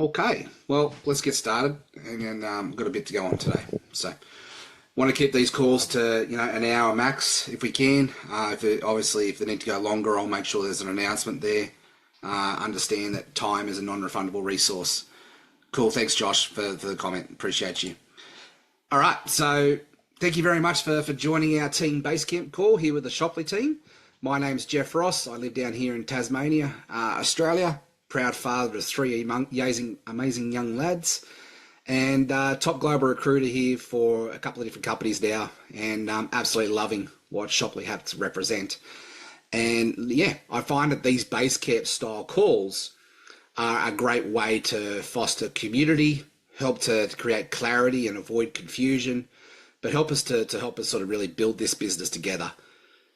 Okay, well, let's get started, and then we've got a bit to go on today. So, want to keep these calls to an hour max if we can. Obviously, if they need to go longer, I'll make sure there's an announcement there. Understand that time is a non-refundable resource. Cool, thanks, Josh, for the comment. Appreciate you. All right, so thank you very much for joining our team Basecamp call here with the Shopley team. My name's Jeff Ross. I live down here in Tasmania, Australia. Proud father of three amazing young lads, and top global recruiter here for a couple of different companies now, and absolutely loving what Shopley have to represent. And yeah, I find that these Basecamp style calls are a great way to foster community, help to create clarity and avoid confusion, but help us sort of really build this business together.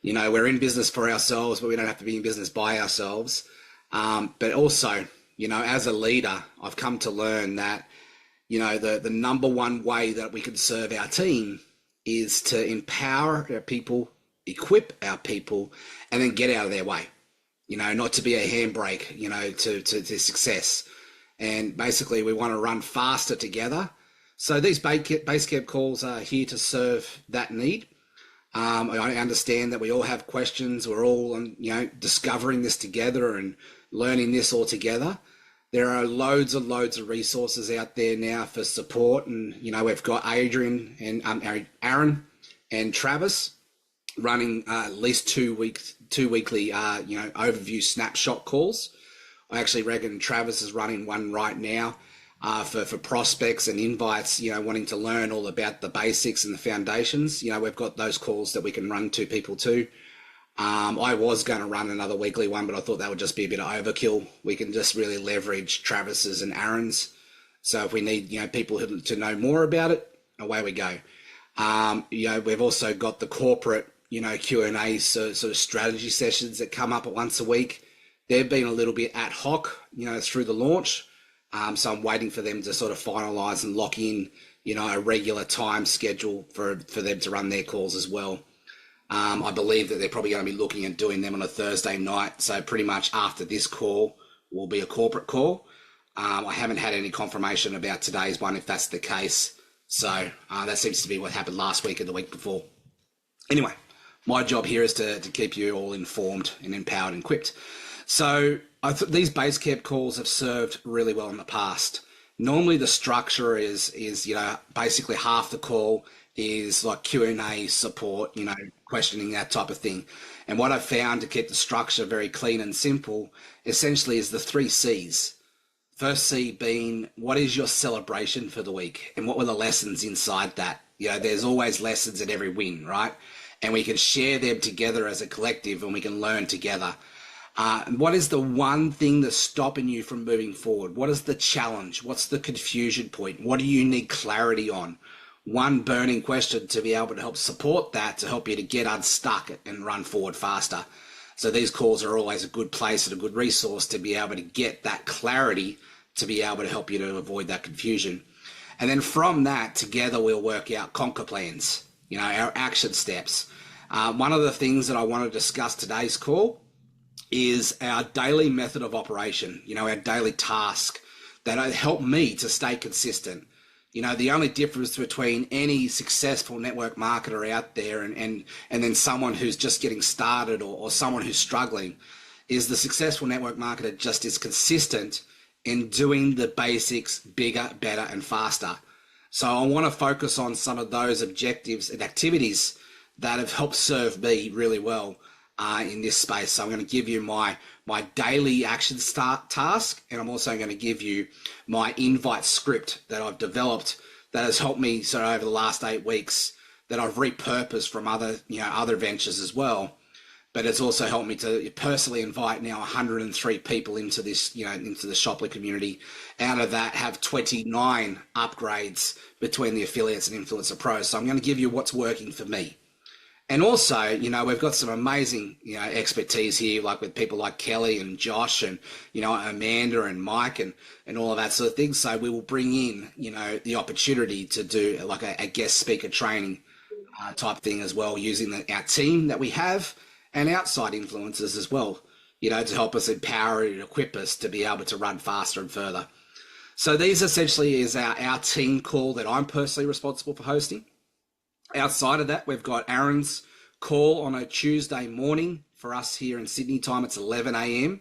We're in business for ourselves, but we don't have to be in business by ourselves. But also, as a leader, I've come to learn that, the number one way that we can serve our team is to empower our people, equip our people, and then get out of their way, not to be a handbrake, to success. And basically, we want to run faster together. So these Basecamp calls are here to serve that need. I understand that we all have questions. We're all, discovering this together and learning this all together. There are loads of resources out there now for support. And, we've got Adrian and Aaron and Travis running at least two weekly, overview snapshot calls. I actually reckon Travis is running one right now for prospects and invites, wanting to learn all about the basics and the foundations. We've got those calls that we can run to people too. I was going to run another weekly one, but I thought that would just be a bit of overkill. We can just really leverage Travis's and Aaron's. So if we need, people to know more about it, away we go. We've also got the corporate, Q&A sort of strategy sessions that come up once a week. They've been a little bit ad hoc, through the launch. So I'm waiting for them to sort of finalize and lock in, a regular time schedule for them to run their calls as well. I believe that they're probably going to be looking at doing them on a Thursday night. So pretty much after this call will be a corporate call. I haven't had any confirmation about today's one, if that's the case. So that seems to be what happened last week and the week before. Anyway, my job here is to keep you all informed and empowered and equipped. So these Basecamp calls have served really well in the past. Normally the structure is basically half the call is like Q&A support, questioning, that type of thing. And what I've found to keep the structure very clean and simple essentially is the 3 C's. First C being, what is your celebration for the week? And what were the lessons inside that? There's always lessons in every win, right? And we can share them together as a collective and we can learn together. What is the one thing that's stopping you from moving forward? What is the challenge? What's the confusion point? What do you need clarity on? One burning question to be able to help support that, to help you to get unstuck and run forward faster. So these calls are always a good place and a good resource to be able to get that clarity, to be able to help you to avoid that confusion. And then from that, together we'll work out conquer plans, our action steps. One of the things that I want to discuss today's call is our daily method of operation, our daily task that help me to stay consistent. The only difference between any successful network marketer out there and then someone who's just getting started or someone who's struggling is the successful network marketer just is consistent in doing the basics bigger, better, and faster. So I want to focus on some of those objectives and activities that have helped serve me really well in this space. So I'm going to give you my daily action task, and I'm also going to give you my invite script that I've developed that has helped me sort of over the last 8 weeks, that I've repurposed from other ventures as well. But it's also helped me to personally invite now 103 people into this, into the Shopley community. Out of that, have 29 upgrades between the affiliates and influencer pros. So I'm going to give you what's working for me. And also, we've got some amazing, expertise here, like with people like Kelly and Josh and, Amanda and Mike and all of that sort of thing. So we will bring in, the opportunity to do like a guest speaker training type thing as well, using our team that we have and outside influencers as well, to help us empower and equip us to be able to run faster and further. So these essentially is our team call that I'm personally responsible for hosting. Outside of that, we've got Aaron's call on a Tuesday morning for us here in Sydney time. It's 11 a.m.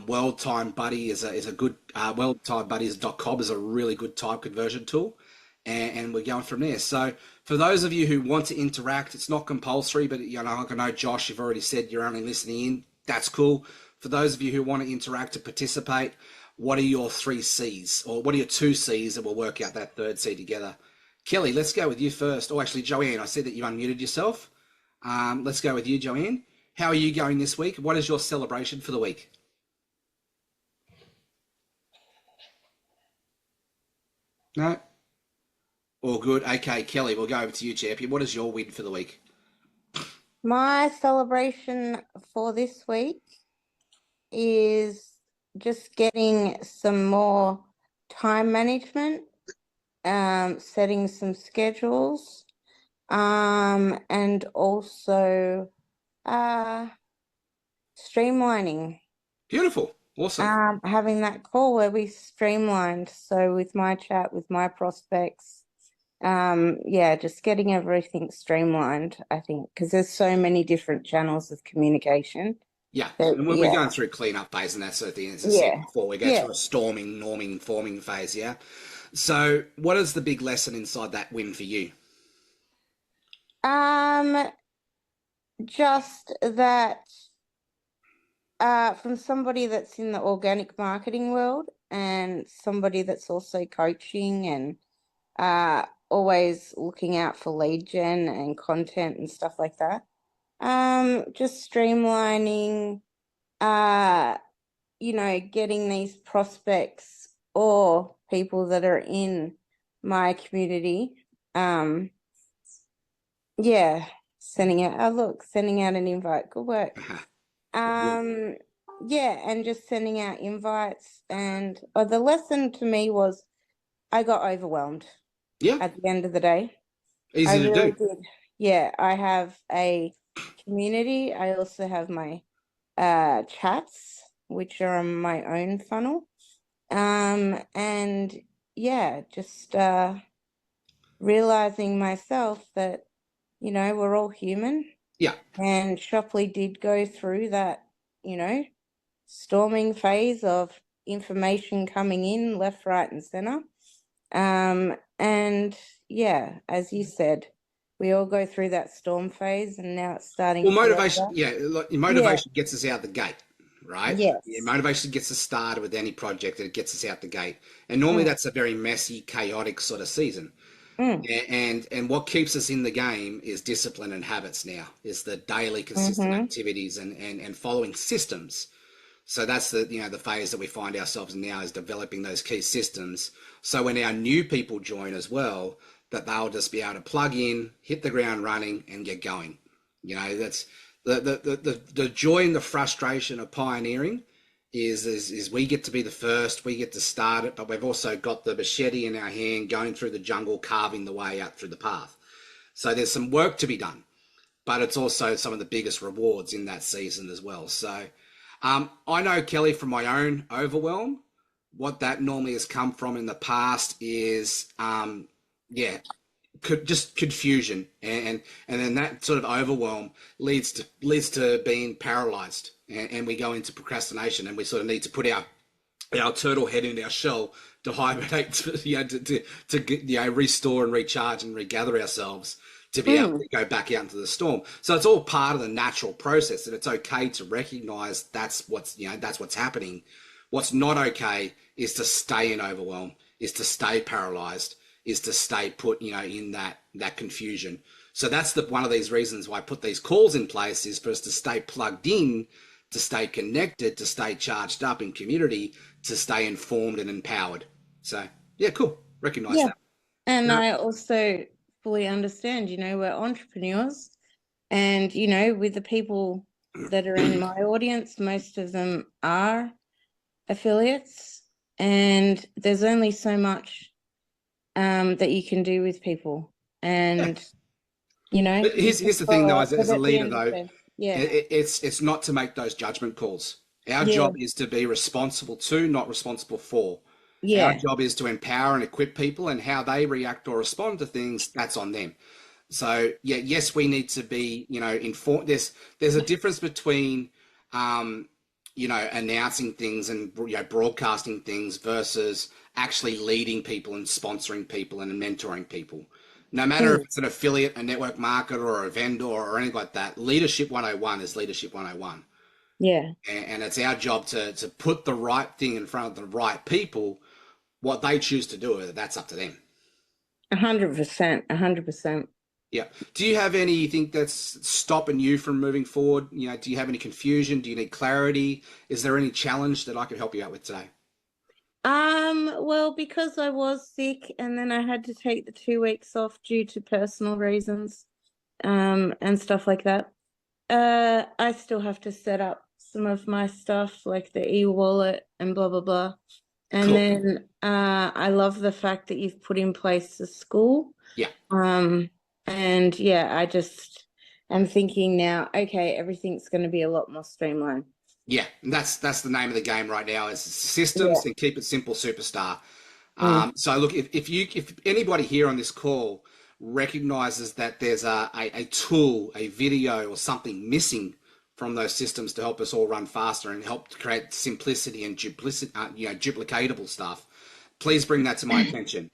World Time Buddy is a good worldtimebuddies.com is a really good time conversion tool, and we're going from there. So for those of you who want to interact, it's not compulsory, but like I know Josh, you've already said you're only listening in. That's cool. For those of you who want to interact and participate, what are your 3 C's, or what are your 2 C's, and we'll work out that third C together. Kelly, let's go with you first. Oh, actually, Joanne, I said that you unmuted yourself. Let's go with you, Joanne. How are you going this week? What is your celebration for the week? No? All good. Okay, Kelly, we'll go over to you, champion. What is your win for the week? My celebration for this week is just getting some more time management, setting some schedules, and also streamlining. Beautiful. Awesome. Having that call where we streamlined. So with my chat with my prospects, just getting everything streamlined, I think, because there's so many different channels of communication. Yeah, That, and we're going through cleanup phase and that sort of thing, as I said before. We go through a storming, norming, forming phase, yeah? So what is the big lesson inside that win for you? Just that from somebody that's in the organic marketing world and somebody that's also coaching and always looking out for lead gen and content and stuff like that. Just streamlining, getting these prospects or people that are in my community. Sending out an invite. Good work. And just sending out invites. And the lesson to me was I got overwhelmed. Yeah. At the end of the day. Easy to do. Did. Yeah, I have a community. I also have my chats, which are on my own funnel. Just realizing myself that, we're all human. Yeah. And Shopley did go through that, storming phase of information coming in left, right, and center. As you said, we all go through that storm phase, and now it's starting. Well, motivation, motivation gets us out the gate, right? Yes. Yeah, motivation gets us started with any project, and it gets us out the gate. And normally that's a very messy, chaotic sort of season. And what keeps us in the game is discipline and habits now, is the daily consistent activities and following systems. So that's the phase that we find ourselves in now, is developing those key systems. So when our new people join as well, that they'll just be able to plug in, hit the ground running, and get going. That's the joy and the frustration of pioneering is we get to be the first, we get to start it, but we've also got the machete in our hand, going through the jungle, carving the way out through the path. So there's some work to be done, but it's also some of the biggest rewards in that season as well. So I know, Kelly, from my own overwhelm, what that normally has come from in the past is, just confusion, and then that sort of overwhelm leads to being paralyzed, and we go into procrastination, and we sort of need to put our turtle head in our shell to hibernate, to restore and recharge and regather ourselves to be able to go back out into the storm. So it's all part of the natural process, and it's okay to recognize that's what's happening. What's not okay is to stay in overwhelm, is to stay paralyzed, is to stay put, in that confusion. So that's one of these reasons why I put these calls in place, is for us to stay plugged in, to stay connected, to stay charged up in community, to stay informed and empowered. So yeah, cool. Recognize that. And I also fully understand, we're entrepreneurs, and, with the people that are in my audience, most of them are affiliates, and there's only so much that you can do with people. And but here's the thing, though, as a leader, though, yeah, it's not to make those judgment calls. Our job is to be responsible to, not responsible for. Our Yeah. job is to empower and equip people, and how they react or respond to things, that's on them. So yeah, yes, we need to be, informed. There's a difference between, um, announcing things and broadcasting things versus actually leading people and sponsoring people and mentoring people. No matter if Mm. it's an affiliate, a network marketer, or a vendor or anything like that, Leadership 101 is Leadership 101. Yeah. And it's our job to put the right thing in front of the right people. What they choose to do, that's up to them. 100%. 100%. Yeah. Do you have anything that's stopping you from moving forward? Do you have any confusion? Do you need clarity? Is there any challenge that I could help you out with today? Well, because I was sick and then I had to take the 2 weeks off due to personal reasons, and stuff like that. I still have to set up some of my stuff like the e-wallet and blah blah blah. And Cool. then I love the fact that you've put in place the school. Yeah. Um, and yeah, I just am thinking now, okay, everything's going to be a lot more streamlined. Yeah. And that's the name of the game right now is Yeah. systems and keep it simple, superstar. Mm. So look, if anybody here on this call recognizes that there's a tool, a video, or something missing from those systems to help us all run faster and help to create simplicity and duplicatable stuff, please bring that to my attention.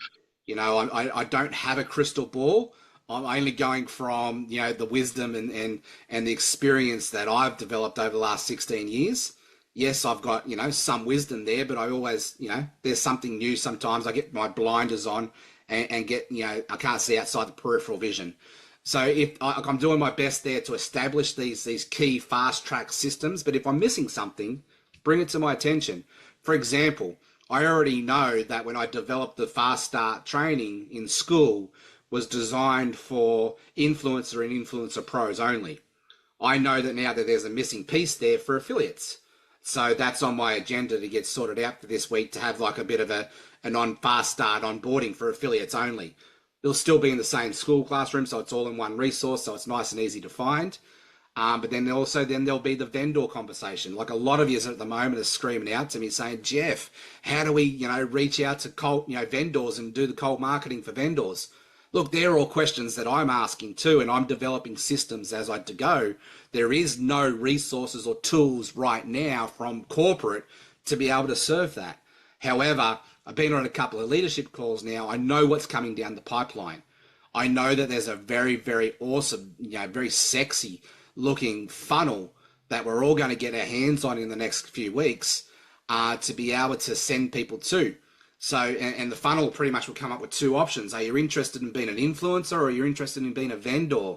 I don't have a crystal ball. I'm only going from the wisdom and the experience that I've developed over the last 16 years. Yes, I've got some wisdom there, but I always there's something new. Sometimes I get my blinders on and get I can't see outside the peripheral vision. So I'm doing my best there to establish these key fast track systems, but if I'm missing something, bring it to my attention. For example, I already know that when I developed the Fast Start training in school was designed for influencer and influencer pros only. I know that now that there's a missing piece there for affiliates. So that's on my agenda to get sorted out for this week to have like a bit of an on fast start onboarding for affiliates only. It'll still be in the same school classroom, so it's all in one resource, so it's nice and easy to find. But then there'll be the vendor conversation. Like a lot of you at the moment are screaming out to me saying, Jeff, how do we, reach out to cold, vendors and do the cold marketing for vendors? Look, they're all questions that I'm asking too, and I'm developing systems as I go. There is no resources or tools right now from corporate to be able to serve that. However, I've been on a couple of leadership calls now. I know what's coming down the pipeline. I know that there's a very, very awesome, very sexy looking funnel that we're all going to get our hands on in the next few weeks to be able to send people to. So, and the funnel pretty much will come up with two options. Are you interested in being an influencer or are you interested in being a vendor?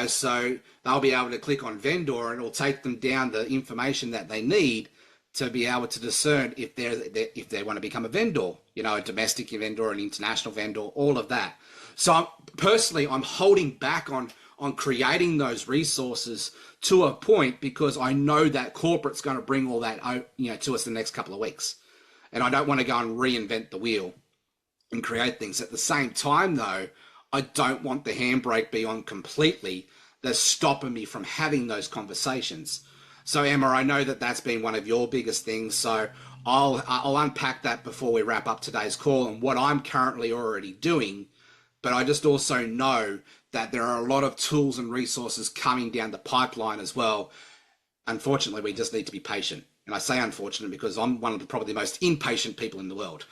So they'll be able to click on vendor and it'll take them down the information that they need to be able to discern if they want to become a vendor, a domestic vendor, an international vendor, all of that. So personally, I'm holding back on creating those resources to a point because I know that corporate's going to bring all that to us in the next couple of weeks. And I don't want to go and reinvent the wheel and create things. At the same time, though, I don't want the handbrake be on completely that's stopping me from having those conversations. So, Emma, I know that that's been one of your biggest things. So I'll unpack that before we wrap up today's call and what I'm currently already doing. But I just also know that there are a lot of tools and resources coming down the pipeline as well. Unfortunately, we just need to be patient. And I say unfortunate because I'm one of probably the most impatient people in the world.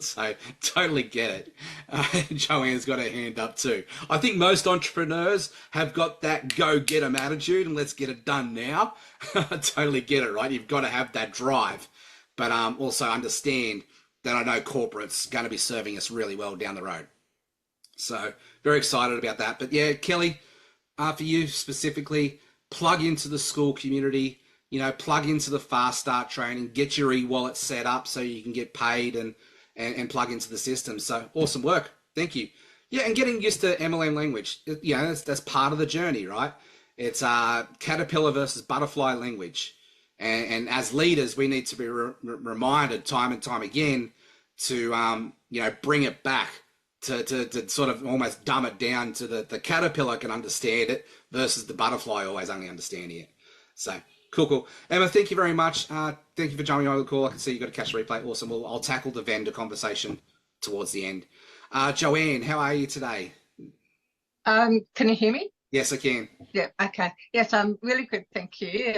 So totally get it. Joanne's got her hand up too. I think most entrepreneurs have got that go get 'em attitude and let's get it done now. Totally get it, right? You've got to have that drive. But also understand that I know corporate's going to be serving us really well down the road. So very excited about that. But yeah, Kelly, for you specifically, plug into the school community, plug into the Fast Start training, get your e-wallet set up so you can get paid and plug into the system. So awesome work. Thank you. Yeah, and getting used to MLM language, that's part of the journey, right? It's caterpillar versus butterfly language. And as leaders, we need to be reminded time and time again to, bring it back to sort of almost dumb it down to the caterpillar can understand it versus the butterfly always only understanding it. So Cool, cool. Emma, thank you very much. Thank you for jumping on the call. I can see you got to catch the replay. Awesome. Well, I'll tackle the vendor conversation towards the end. Joanne, how are you today? Can you hear me? Yes, I can. Yeah, okay. Yes, I'm really good, thank you.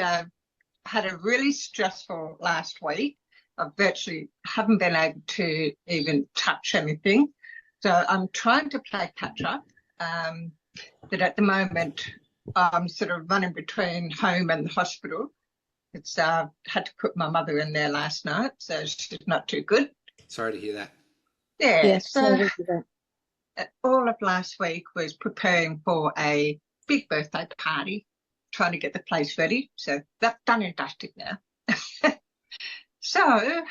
Had a really stressful last week. I virtually haven't been able to even touch anything. So I'm trying to play catch up. But at the moment, I'm sort of running between home and the hospital. It's had to put my mother in there last night, so she's not too good. Sorry to hear that. Yeah, Yes, so sorry to hear that. all of last week was preparing for a big birthday party, trying to get the place ready. So that's done and dusted now. So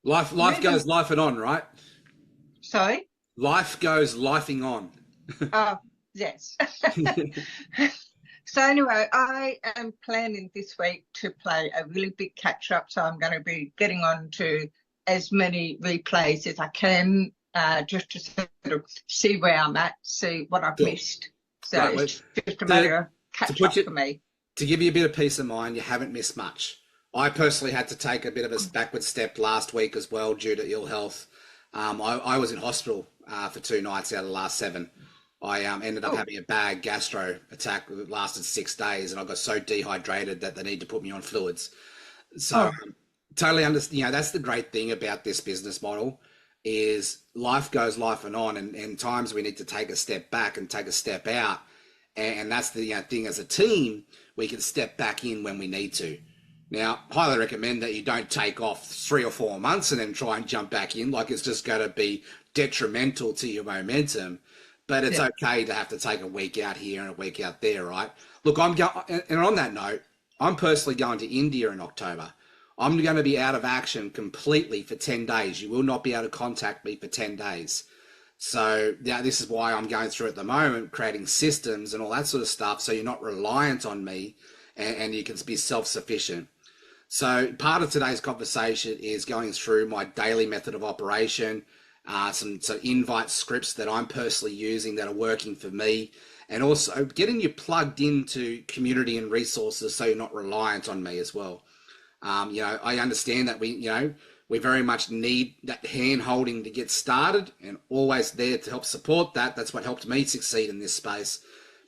Life goes life and on, right? sorry. Life goes lifing on. Oh, yes. So anyway, I am planning this week to play a really big catch up. So I'm going to be getting on to as many replays as I can, just to sort of see where I'm at, see what I've missed. So Right, it's just a matter of catch up for me. To give you a bit of peace of mind, you haven't missed much. I personally had to take a bit of a backward step last week as well due to ill health. I was in hospital for 2 nights out of the last 7. I ended up having a bad gastro attack that lasted 6 days, and I got so dehydrated that they need to put me on fluids. So totally understand. You know, that's the great thing about this business model is life goes life and on, and times we need to take a step back and take a step out, and that's the thing. As a team, we can step back in when we need to. Now, highly recommend that you don't take off 3 or 4 months and then try and jump back in, like it's just going to be detrimental to your momentum. But it's okay to have to take a week out here and a week out there, right? Look, I'm going, and on that note, I'm personally going to India in October. I'm going to be out of action completely for 10 days. You will not be able to contact me for 10 days. So yeah, this is why I'm going through at the moment, creating systems and all that sort of stuff, so you're not reliant on me and you can be self-sufficient. So part of today's conversation is going through my daily method of operation, some invite scripts that I'm personally using that are working for me, and also getting you plugged into community and resources so you're not reliant on me as well. I understand that we very much need that hand holding to get started, and always there to help support that. That's what helped me succeed in this space.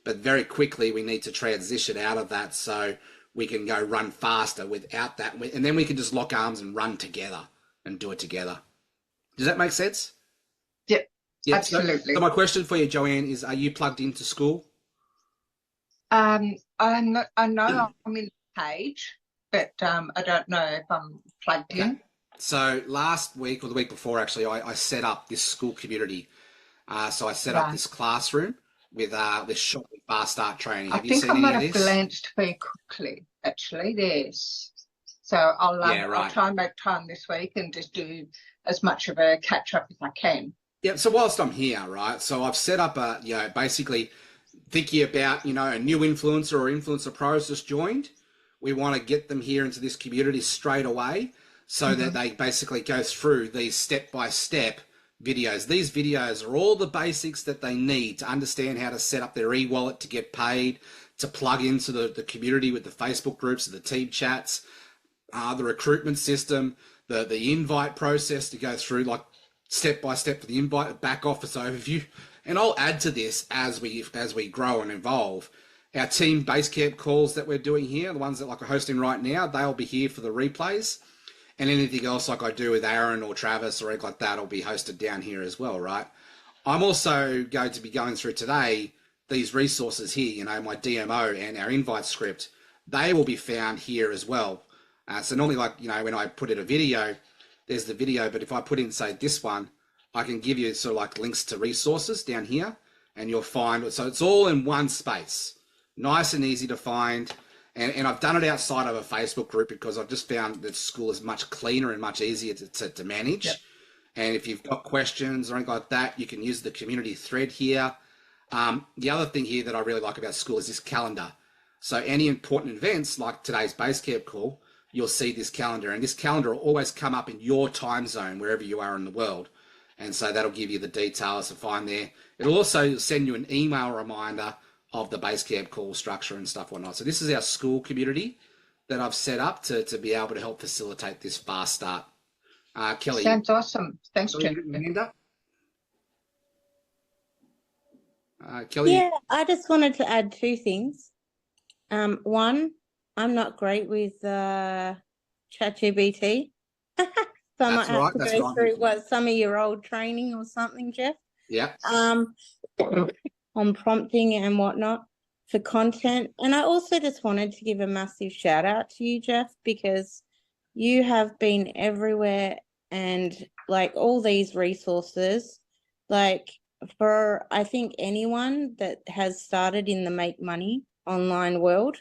But very quickly we need to transition out of that so we can go run faster without that. And then we can just lock arms and run together and do it together. Does that make sense? Yep, So absolutely. my question for you, Joanne, is: are you plugged into school? I'm not. I know I'm in the page, but I don't know if I'm plugged in. So last week or the week before, actually, I set up this school community. So I set up this classroom with short and fast start training. Have you seen any of this? I think I might have glanced very quickly, actually. Yes. So I'll try and make time this week and just do as much of a catch up as I can. Yeah. So whilst I'm here, right? So I've set up basically thinking about, a new influencer or influencer pros just joined. We want to get them here into this community straight away so that they basically go through these step-by-step videos. These videos are all the basics that they need to understand how to set up their e-wallet to get paid, to plug into the community with the Facebook groups, the team chats, the recruitment system, the invite process to go through like step-by-step for the invite, back office overview. And I'll add to this as we grow and evolve. Our team Basecamp calls that we're doing here, the ones that we're hosting right now, they'll be here for the replays. And anything else like I do with Aaron or Travis or anything like that will be hosted down here as well, right? I'm also going to be going through today these resources here, my DMO and our invite script. They will be found here as well. So normally, when I put in a video, there's the video, but if I put in, say, this one, I can give you sort of like links to resources down here, and you'll find, so it's all in one space. Nice and easy to find. And I've done it outside of a Facebook group because I've just found that school is much cleaner and much easier to manage. Yep. And if you've got questions or anything like that, you can use the community thread here. The other thing here that I really like about school is this calendar. So any important events like today's Basecamp call, you'll see this calendar. And this calendar will always come up in your time zone, wherever you are in the world. And so that'll give you the details to find there. It'll also send you an email reminder of the Basecamp call structure and stuff, whatnot. So this is our school community. that I've set up to be able to help facilitate this fast start. Kelly, Sounds awesome. Thanks, Kelly, Jeff. you got your hand up? Kelly, Yeah, I just wanted to add two things. One, I'm not great with ChatGPT. So I might that's all have right. to That's go what I'm here through for. some of your old training or something, Jeff. Yeah. On prompting and whatnot for content. And I also just wanted to give a massive shout out to you, Jeff, because you have been everywhere, and like all these resources, like for I think anyone that has started in the make money online world,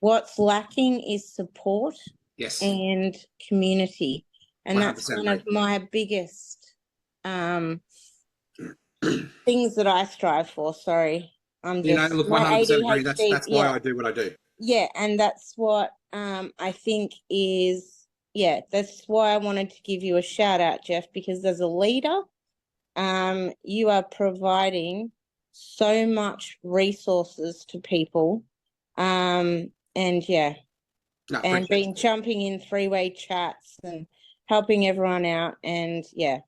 what's lacking is support Yes. and community. And that's 100% one agree. of my biggest things that I strive for. Sorry, I'm You know, just look, my 100% agree. ADHD. That's why I do what I do. Yeah, and that's what I think is, yeah, that's why I wanted to give you a shout out, Jeff, because as a leader, you are providing so much resources to people. And yeah, No, and appreciate been jumping in three-way chats and helping everyone out, and yeah,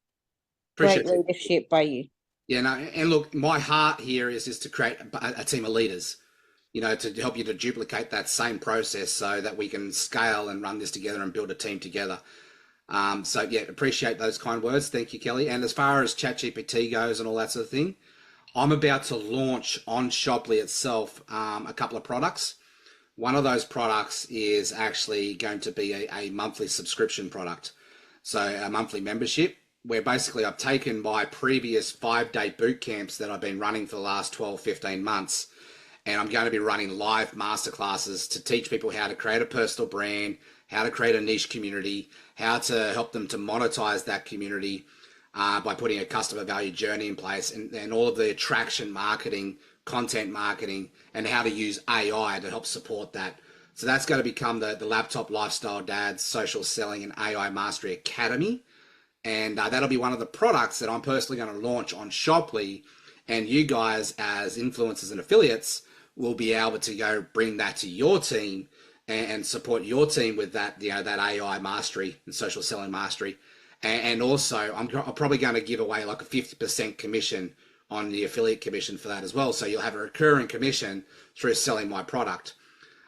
great it. leadership by you. Yeah, no, and look, my heart here is to create a team of leaders, you know, to help you to duplicate that same process so that we can scale and run this together and build a team together. So yeah, appreciate those kind words. Thank you, Kelly. And as far as ChatGPT goes and all that sort of thing, I'm about to launch on Shoply itself a couple of products. One of those products is actually going to be a monthly subscription product. So a monthly membership where basically I've taken my previous 5-day boot camps that I've been running for the last 12, 15 months, and I'm going to be running live masterclasses to teach people how to create a personal brand, how to create a niche community, how to help them to monetize that community by putting a customer value journey in place, and all of the attraction marketing, content marketing, and how to use AI to help support that. So that's going to become the Laptop Lifestyle Dads Social Selling and AI Mastery Academy. And that'll be one of the products that I'm personally going to launch on Shoply. And you guys, as influencers and affiliates, will be able to go bring that to your team and support your team with that, you know, that AI mastery and social selling mastery. And also, I'm probably going to give away like a 50% commission on the affiliate commission for that as well. So you'll have a recurring commission through selling my product.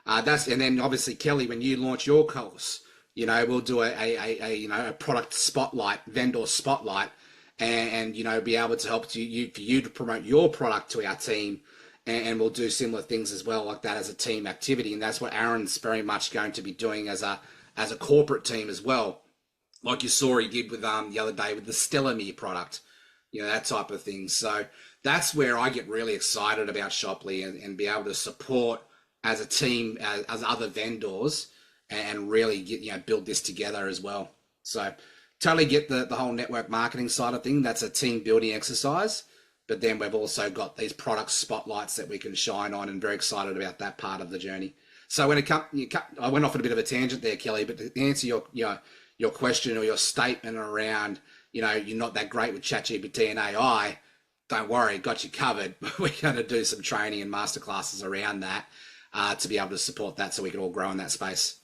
And then obviously, Kelly, when you launch your course, you know, we'll do a product spotlight, vendor spotlight, and you know, be able to help for you to promote your product to our team, and we'll do similar things as well like that as a team activity, and that's what Aaron's very much going to be doing as a corporate team as well, like you saw he did with the other day with the Stellamere product, you know, that type of thing. So that's where I get really excited about Shoply and be able to support as a team as other vendors and really get, you know, build this together as well. So totally get the whole network marketing side of thing. That's a team building exercise. But then we've also got these product spotlights that we can shine on, and very excited about that part of the journey. So when it comes, I went off on a bit of a tangent there, Kelly, but to answer your question or your statement around, you know, you're not that great with ChatGPT and AI, don't worry, got you covered. We're going to do some training and masterclasses around that to be able to support that so we can all grow in that space.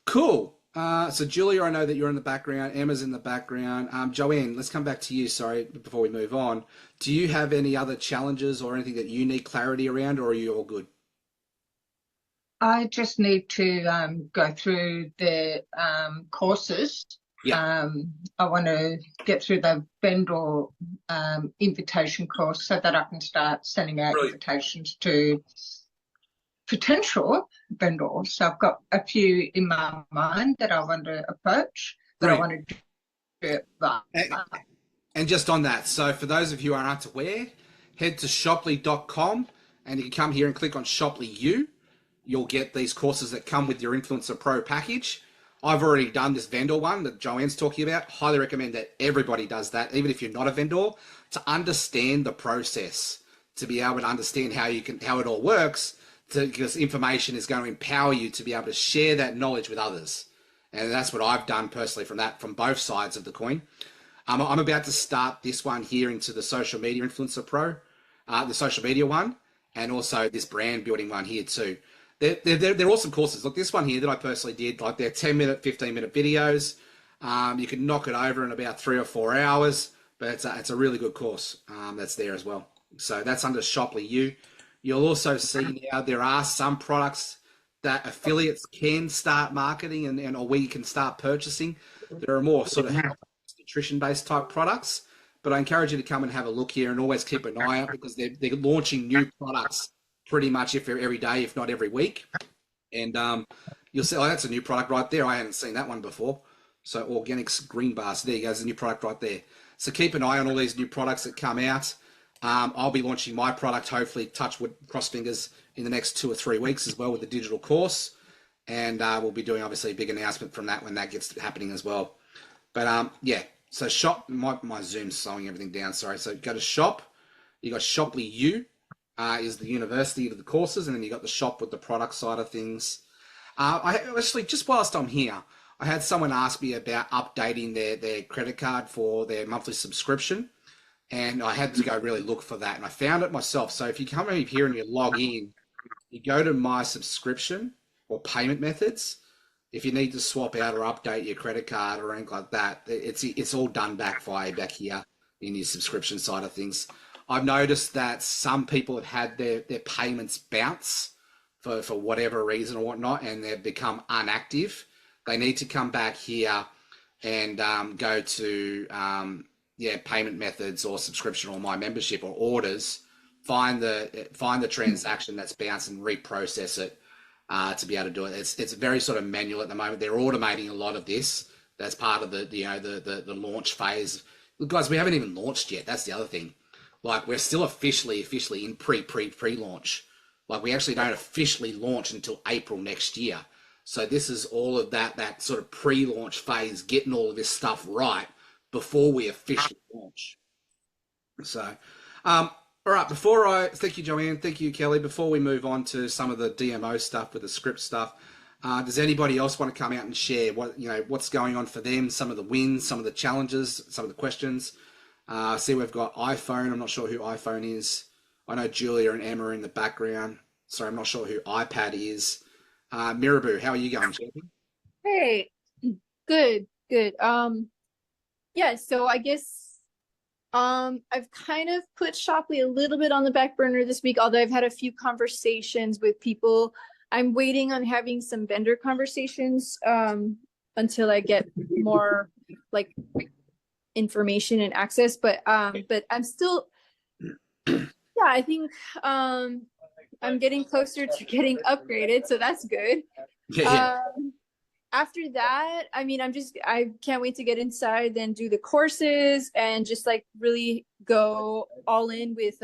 Cool. So Julia, I know that you're in the background. Emma's in the background. Joanne, let's come back to you. Sorry, before we move on. Do you have any other challenges or anything that you need clarity around, or are you all good? I just need to go through the courses. Yeah. I want to get through the vendor invitation course so that I can start sending out Brilliant. invitations to potential vendors. So I've got a few in my mind that I want to approach, that I want to do. And just on that, so for those of you who aren't aware, head to shoply.com and you can come here and click on Shoply U. You'll get these courses that come with your Influencer Pro package. I've already done this vendor one that Joanne's talking about. Highly recommend that everybody does that, even if you're not a vendor, to understand the process, to be able to understand how it all works, because information is going to empower you to be able to share that knowledge with others. And that's what I've done personally from both sides of the coin. I'm about to start this one here into the Social Media Influencer Pro, the social media one, and also this brand building one here too. they're awesome courses. Look, this one here that I personally did, like they're 10-minute, 15-minute videos. You can knock it over in about 3 or 4 hours, but it's a really good course that's there as well. So that's under Shoply U. You'll also see now there are some products that affiliates can start marketing and or we can start purchasing. There are more sort of nutrition-based type products, but I encourage you to come and have a look here and always keep an eye out because they're launching new products pretty much every day, if not every week. And you'll see, oh, that's a new product right there. I hadn't seen that one before. So Organics Green Bars, there you go, there's a new product right there. So keep an eye on all these new products that come out. I'll be launching my product, hopefully, touch wood, cross fingers, in the next 2 or 3 weeks as well with the digital course. And we'll be doing, obviously, a big announcement from that when that gets happening as well. But, yeah, so shop, my Zoom's slowing everything down, sorry. So go to shop. You got Shoply U is the university of the courses, and then you got the shop with the product side of things. I actually, just whilst I'm here, I had someone ask me about updating their credit card for their monthly subscription. And I had to go really look for that. And I found it myself. So if you come over here and you log in, you go to my subscription or payment methods. If you need to swap out or update your credit card or anything like that, it's all done back here in your subscription side of things. I've noticed that some people have had their payments bounce for whatever reason or whatnot, and they've become inactive. They need to come back here and go to payment methods or subscription or my membership or orders. Find the transaction that's bounced and reprocess it to be able to do it. It's very sort of manual at the moment. They're automating a lot of this. That's part of the launch phase. Look, guys, we haven't even launched yet. That's the other thing. Like, we're still officially in pre-launch. Like, we actually don't officially launch until April next year. So this is all of that sort of pre-launch phase, getting all of this stuff right before we officially launch. So, all right, thank you, Joanne, thank you, Kelly. Before we move on to some of the DMO stuff with the script stuff, does anybody else want to come out and share what's going on for them, some of the wins, some of the challenges, some of the questions? See, we've got iPhone. I'm not sure who iPhone is. I know Julia and Emma are in the background. Sorry, I'm not sure who iPad is. Miraboo, how are you going, champion? Hey, good. Yeah, so I guess I've kind of put Shoply a little bit on the back burner this week, although I've had a few conversations with people. I'm waiting on having some vendor conversations until I get more like information and access, but I'm still I think I'm getting closer to getting upgraded, so that's good. Yeah. After that, I mean, I can't wait to get inside and do the courses and just like really go all in with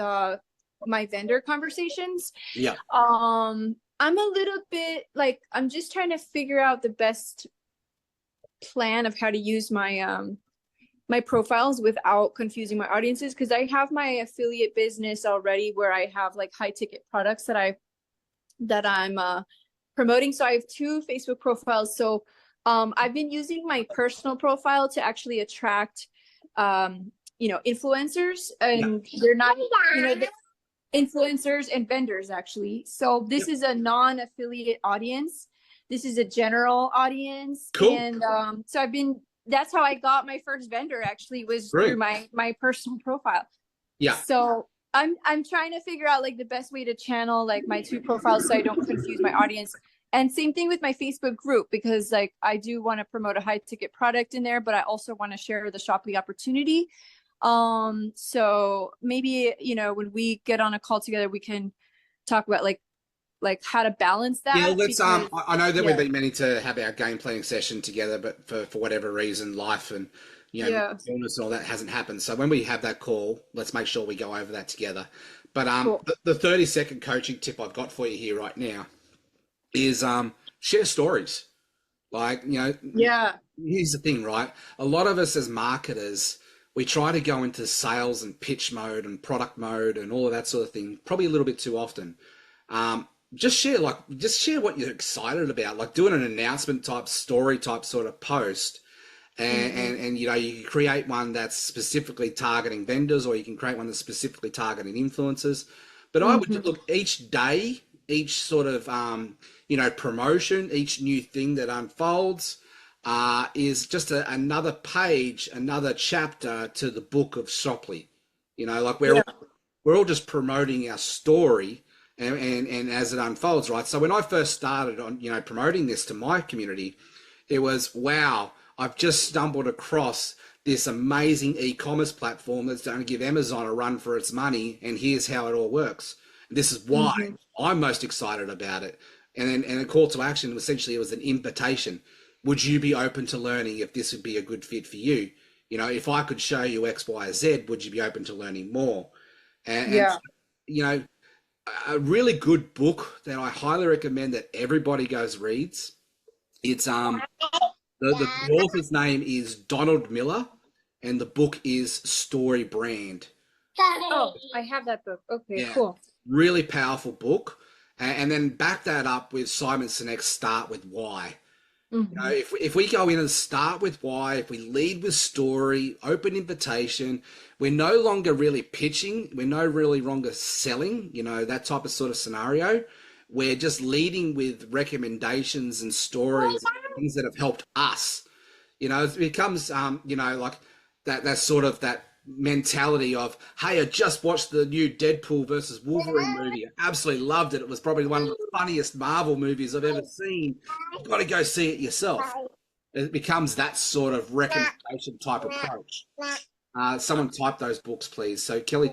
my vendor conversations. Yeah. I'm a little bit like, I'm just trying to figure out the best plan of how to use my my profiles without confusing my audiences, because I have my affiliate business already where I have like high ticket products that I'm promoting. So I have 2 Facebook profiles. So I've been using my personal profile to actually attract influencers, and they're not the influencers and vendors actually. So this is a non-affiliate audience. This is a general audience. Cool. And so that's how I got my first vendor, actually, was through my personal profile. Yeah. So I'm trying to figure out like the best way to channel like my 2 profiles so I don't confuse my audience. And same thing with my Facebook group, because like I do want to promote a high ticket product in there, but I also want to share the Shoply opportunity. So maybe, when we get on a call together, we can talk about like how to balance that. Yeah, let's I know that we've been meaning to have our game planning session together, but for whatever reason, life and illness and all that hasn't happened. So when we have that call, let's make sure we go over that together. But cool. The 30-second coaching tip I've got for you here right now is share stories. Like, here's the thing, right? A lot of us as marketers, we try to go into sales and pitch mode and product mode and all of that sort of thing, probably a little bit too often. Just share what you're excited about, like doing an announcement type story type sort of post. And you can create one that's specifically targeting vendors, or you can create one that's specifically targeting influencers. But I would look each day, each sort of promotion, each new thing that unfolds is just another page, another chapter to the book of Shopley. Like we're all just promoting our story, and as it unfolds, right? So when I first started on promoting this to my community, it was, wow, I've just stumbled across this amazing e-commerce platform that's going to give Amazon a run for its money, and here's how it all works. This is why I'm most excited about it. And a call to action, essentially, it was an invitation. Would you be open to learning if this would be a good fit for you? If I could show you X, Y, Z, would you be open to learning more? And a really good book that I highly recommend that everybody goes reads. It's the author's name is Donald Miller, and the book is Story Brand. Oh, I have that book. Okay, Yeah, cool. really powerful book. And then back that up with Simon Sinek's Start with Why. If we go in and start with why, if we lead with story, open invitation, we're no longer really pitching, we're no really longer selling, that type of sort of scenario. We're just leading with recommendations and stories, things that have helped us. It becomes, like that sort of that mentality of, hey, I just watched the new Deadpool versus Wolverine movie. I absolutely loved it. It was probably one of the funniest Marvel movies I've ever seen. You've got to go see it yourself. It becomes that sort of recommendation type approach. Someone type those books, please. So Kelly,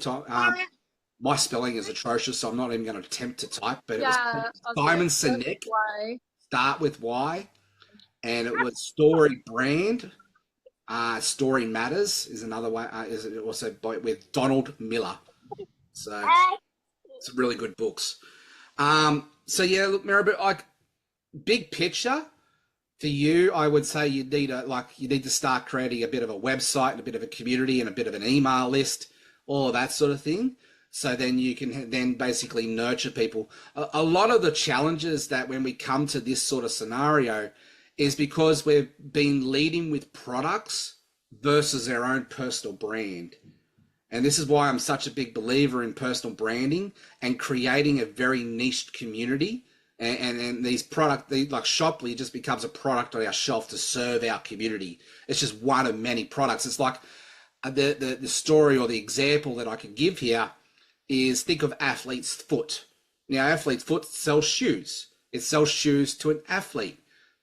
my spelling is atrocious, so I'm not even going to attempt to type. But it was Simon Sinek, Start with Why, and it was Story Brand. Story Matters is another one. Is also with Donald Miller. So it's really good books. So yeah, look, Maribel, like big picture for you, I would say you need to start creating a bit of a website and a bit of a community and a bit of an email list, all of that sort of thing. So then you can then basically nurture people. A lot of the challenges that when we come to this sort of scenario is because we've been leading with products versus our own personal brand. And this is why I'm such a big believer in personal branding and creating a very niched community. And these like Shopley just becomes a product on our shelf to serve our community. It's just one of many products. It's like the story or the example that I can give here is, think of Athlete's Foot. Now, Athlete's Foot sells shoes. It sells shoes to an athlete.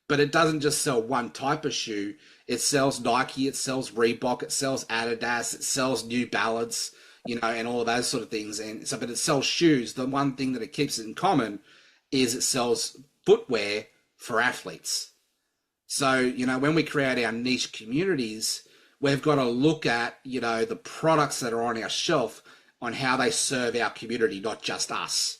But it doesn't just sell one type of shoe. It sells Nike, it sells Reebok, it sells Adidas, it sells New Balance, and all of those sort of things. And so, but it sells shoes. The one thing that it keeps in common is it sells footwear for athletes. So, when we create our niche communities, we've got to look at, the products that are on our shelf on how they serve our community, not just us.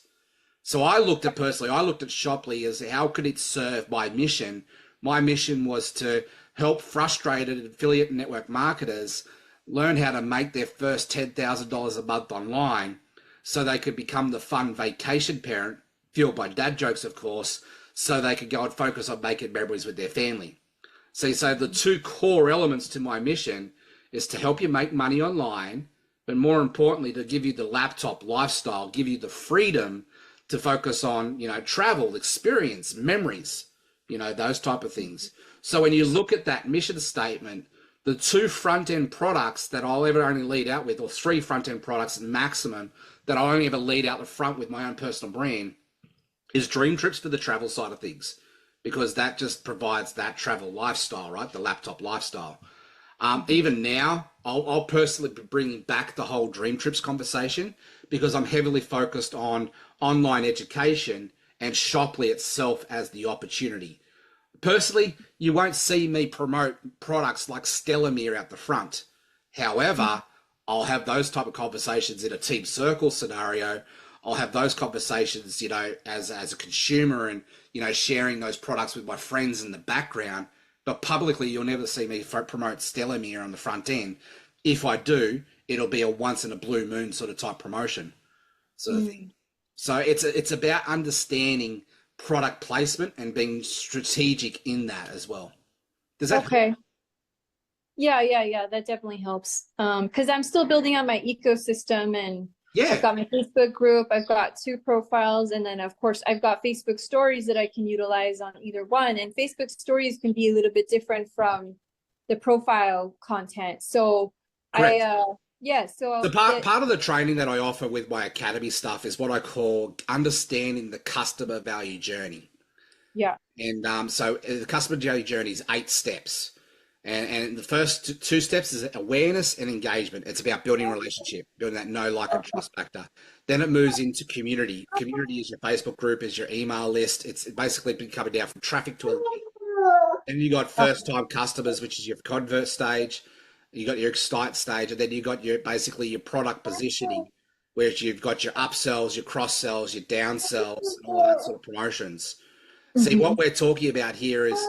So I looked at Shopley as how could it serve my mission. My mission was to help frustrated affiliate network marketers learn how to make their first $10,000 a month online so they could become the fun vacation parent, fueled by dad jokes, of course, so they could go and focus on making memories with their family. So the two core elements to my mission is to help you make money online, but more importantly, to give you the laptop lifestyle, give you the freedom to focus on, travel, experience, memories, those type of things. So when you look at that mission statement, the two front-end products that I'll ever only lead out with, or three front-end products maximum that I'll only ever lead out the front with my own personal brand, is Dream Trips for the travel side of things, because that just provides that travel lifestyle, right? The laptop lifestyle. Even now, I'll personally be bringing back the whole Dream Trips conversation because I'm heavily focused on online education and Shopley itself as the opportunity. Personally, you won't see me promote products like Stellamere out the front. However, I'll have those type of conversations in a team circle scenario. I'll have those conversations, as a consumer and, sharing those products with my friends in the background. But publicly, you'll never see me promote Stellamere on the front end. If I do, it'll be a once in a blue moon sort of type promotion sort of thing. So it's about understanding product placement and being strategic in that as well. Does that help? Yeah, that definitely helps. Because I'm still building on my ecosystem and Yeah. I've got my Facebook group, I've got 2 profiles, and then of course I've got Facebook stories that I can utilize on either one. And Facebook stories can be a little bit different from the profile content. So Correct. so Part of the training that I offer with my academy stuff is what I call understanding the customer value journey. yeah. And so the customer value journey is 8 steps. And the first 2 steps is awareness and engagement. It's about building a relationship, building that know, like, and trust factor. Then it moves into community. Community is your Facebook group, is your email list. It's basically been coming down from traffic to a lead. Then you got first-time customers, which is your convert stage. You got your excite stage, and then you got your basically your product positioning, where you've got your upsells, your cross sells, your downsells, and all that sort of promotions. See, what we're talking about here is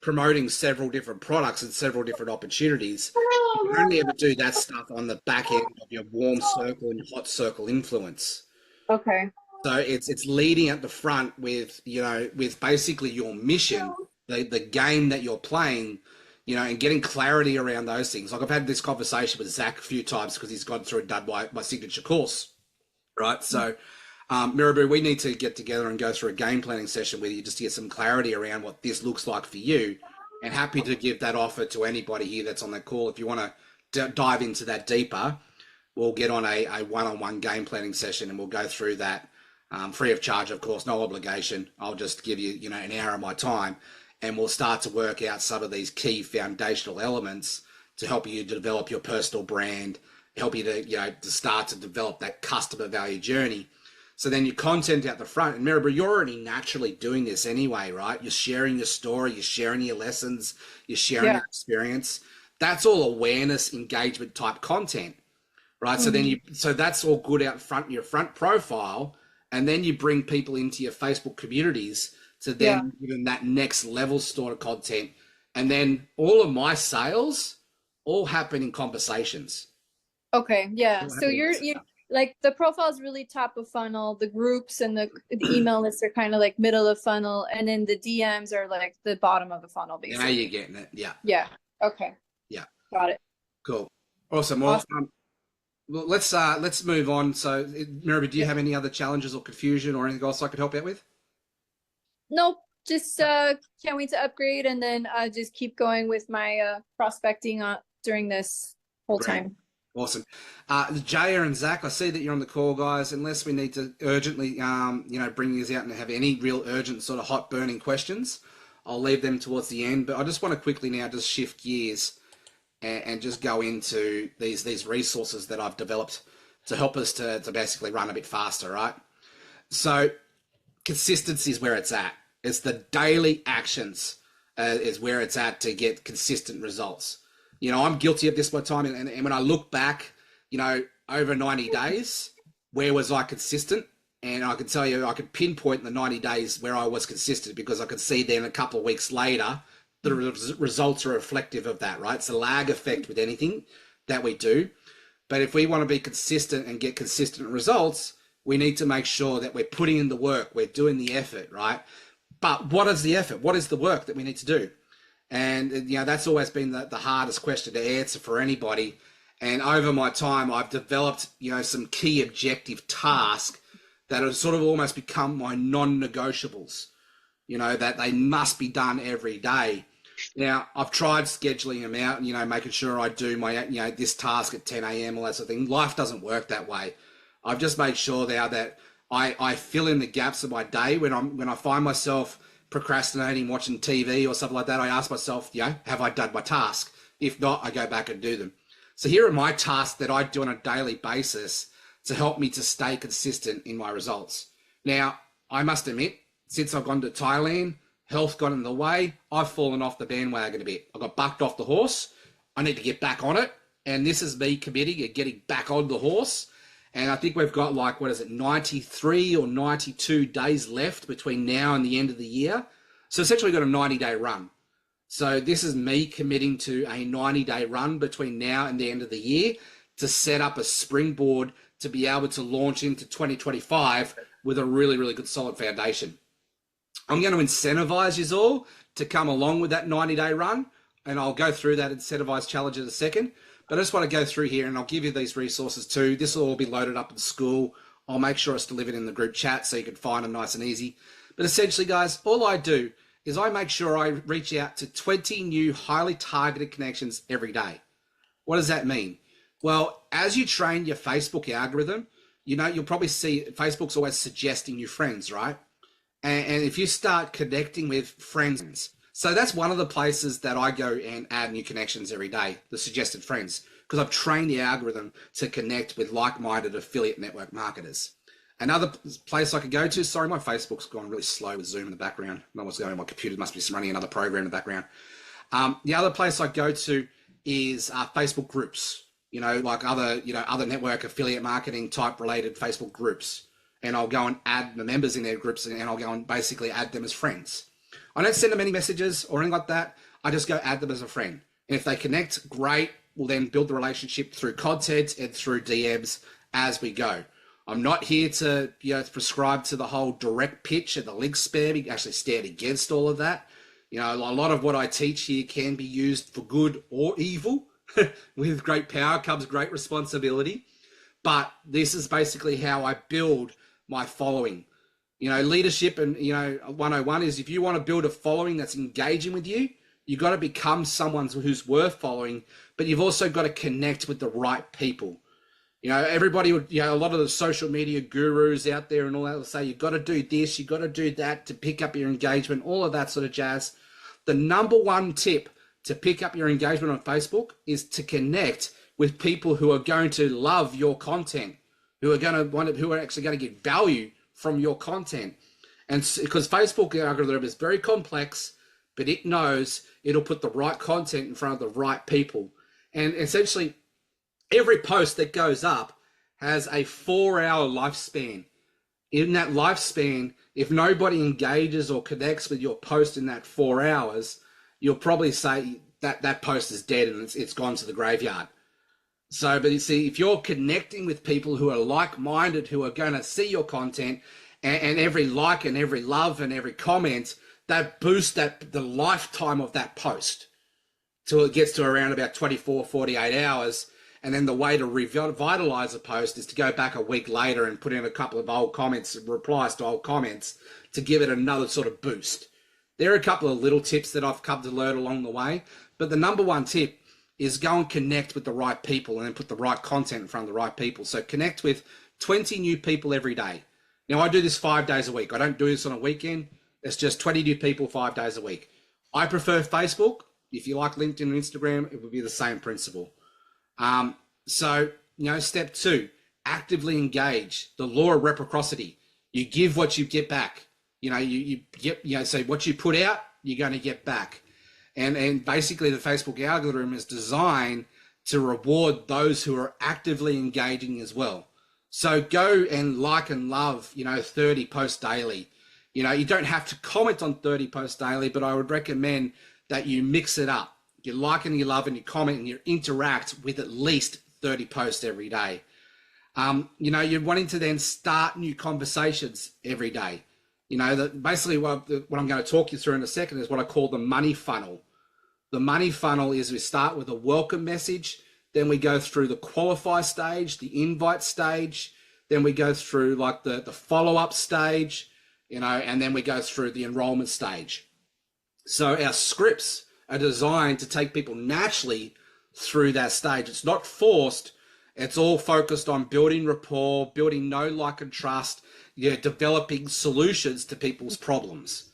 promoting several different products and several different opportunities. You can only ever do that stuff on the back end of your warm circle and hot circle influence. Okay. So it's leading at the front with, with basically your mission, the game that you're playing, and getting clarity around those things. Like I've had this conversation with Zach a few times because he's gone through and done my signature course, right? So Miraboo, we need to get together and go through a game planning session with you just to get some clarity around what this looks like for you, and happy to give that offer to anybody here that's on that call. If you want to dive into that deeper, we'll get on a one-on-one game planning session and we'll go through that free of charge, of course, no obligation. I'll just give you, an hour of my time, and we'll start to work out some of these key foundational elements to help you develop your personal brand, help you to, to start to develop that customer value journey. So then your content out the front, and Miraboo, you're already naturally doing this anyway, right? You're sharing your story, you're sharing your lessons, you're sharing your experience. That's all awareness, engagement type content, right? So then so that's all good out front, your front profile, and then you bring people into your Facebook communities to then give them that next level sort of content. And then all of my sales all happen in conversations. Okay. Yeah. So you're like the profile is really top of funnel. The groups and the email lists are kind of like middle of funnel, and then the DMs are like the bottom of the funnel, basically. Now you're getting it. Yeah. Yeah. Okay. Yeah. Got it. Cool. Awesome. Well, let's move on. So, Miraboo, do you have any other challenges or confusion or anything else I could help out with? Nope. Just can't wait to upgrade, and then just keep going with my prospecting during this whole time. Awesome. Jaya and Zach, I see that you're on the call, guys. Unless we need to urgently, bring these out and have any real urgent sort of hot burning questions, I'll leave them towards the end. But I just want to quickly now just shift gears and just go into these resources that I've developed to help us to basically run a bit faster, right? So consistency is where it's at. It's the daily actions is where it's at to get consistent results. I'm guilty of this by time. And when I look back, over 90 days, where was I consistent? And I can tell you, I could pinpoint the 90 days where I was consistent, because I could see then a couple of weeks later, the results are reflective of that, right? It's a lag effect with anything that we do. But if we want to be consistent and get consistent results, we need to make sure that we're putting in the work, we're doing the effort, right? But what is the effort? What is the work that we need to do? And, that's always been the hardest question to answer for anybody. And over my time, I've developed, some key objective tasks that have sort of almost become my non-negotiables, that they must be done every day. Now, I've tried scheduling them out, making sure I do my, this task at 10 a.m., all that sort of thing. Life doesn't work that way. I've just made sure now that I fill in the gaps of my day. When I find myself procrastinating, watching TV or something like that, I ask myself, have I done my task? If not, I go back and do them. So here are my tasks that I do on a daily basis to help me to stay consistent in my results. Now, I must admit, since I've gone to Thailand, health got in the way, I've fallen off the bandwagon a bit. I got bucked off the horse. I need to get back on it. And this is me committing and getting back on the horse. And I think we've got 93 or 92 days left between now and the end of the year. So essentially we've got a 90-day run. So this is me committing to a 90-day run between now and the end of the year to set up a springboard to be able to launch into 2025 with a really, really good solid foundation. I'm going to incentivize you all to come along with that 90-day run, and I'll go through that incentivized challenge in a second. But I just want to go through here and I'll give you these resources too. This will all be loaded up in school. I'll make sure it's delivered in the group chat so you can find them nice and easy. But essentially, guys, all I do is I make sure I reach out to 20 new highly targeted connections every day. What does that mean? Well, as you train your Facebook algorithm, you know, you'll probably see Facebook's always suggesting you friends, right? And if you start connecting with friends, so that's one of the places that I go and add new connections every day, the suggested friends, because I've trained the algorithm to connect with like-minded affiliate network marketers. Another place I could go to, sorry, my Facebook's gone really slow with Zoom in the background. I don't know what's going on. My computer must be running another program in the background. The other place I go to is Facebook groups, you know, like other network affiliate marketing type related Facebook groups. And I'll go and add the members in their groups and I'll go and basically add them as friends. I don't send them any messages or anything like that. I just go add them as a friend. And if they connect, great. We'll then build the relationship through content and through DMs as we go. I'm not here to, you know, prescribe to the whole direct pitch and the link spamming. Actually stand against all of that. You know, a lot of what I teach here can be used for good or evil. With great power comes great responsibility. But this is basically how I build my following. You know, leadership and, you know, 101 is if you want to build a following that's engaging with you, you've got to become someone who's worth following, but you've also got to connect with the right people. You know, everybody would, you know, a lot of the social media gurus out there and all that will say, you've got to do this, you've got to do that to pick up your engagement, all of that sort of jazz. The number one tip to pick up your engagement on Facebook is to connect with people who are going to love your content, who are actually going to get value from your content. And because Facebook algorithm is very complex, but it knows it'll put the right content in front of the right people. And essentially, every post that goes up has a 4-hour lifespan. In that lifespan, if nobody engages or connects with your post in that 4 hours, you'll probably say that that post is dead and it's gone to the graveyard. So, but you see, if you're connecting with people who are like-minded, who are going to see your content, and every like and every love and every comment, that boosts the lifetime of that post till it gets to around about 24, 48 hours. And then the way to revitalize a post is to go back a week later and put in a couple of old comments, replies to old comments to give it another sort of boost. There are a couple of little tips that I've come to learn along the way, but the number one tip is go and connect with the right people and then put the right content in front of the right people. So connect with 20 new people every day. Now, I do this 5 days a week. I don't do this on a weekend. It's just 20 new people 5 days a week. I prefer Facebook. If you like LinkedIn and Instagram, it would be the same principle. So, you know, step 2, actively engage. The law of reciprocity. You give what you get back. You know, so what you put out, you're going to get back. And basically the Facebook algorithm is designed to reward those who are actively engaging as well. So go and like and love, you know, 30 posts daily. You know, you don't have to comment on 30 posts daily, but I would recommend that you mix it up. You like and you love and you comment and you interact with at least 30 posts every day. You know, you're wanting to then start new conversations every day. You know, basically what I'm going to talk you through in a second is what I call the money funnel. The money funnel is we start with a welcome message, then we go through the qualify stage, the invite stage, then we go through like the follow-up stage, you know, and then we go through the enrollment stage. So our scripts are designed to take people naturally through that stage. It's not forced. It's all focused on building rapport, building know, like, and trust, you know, developing solutions to people's problems.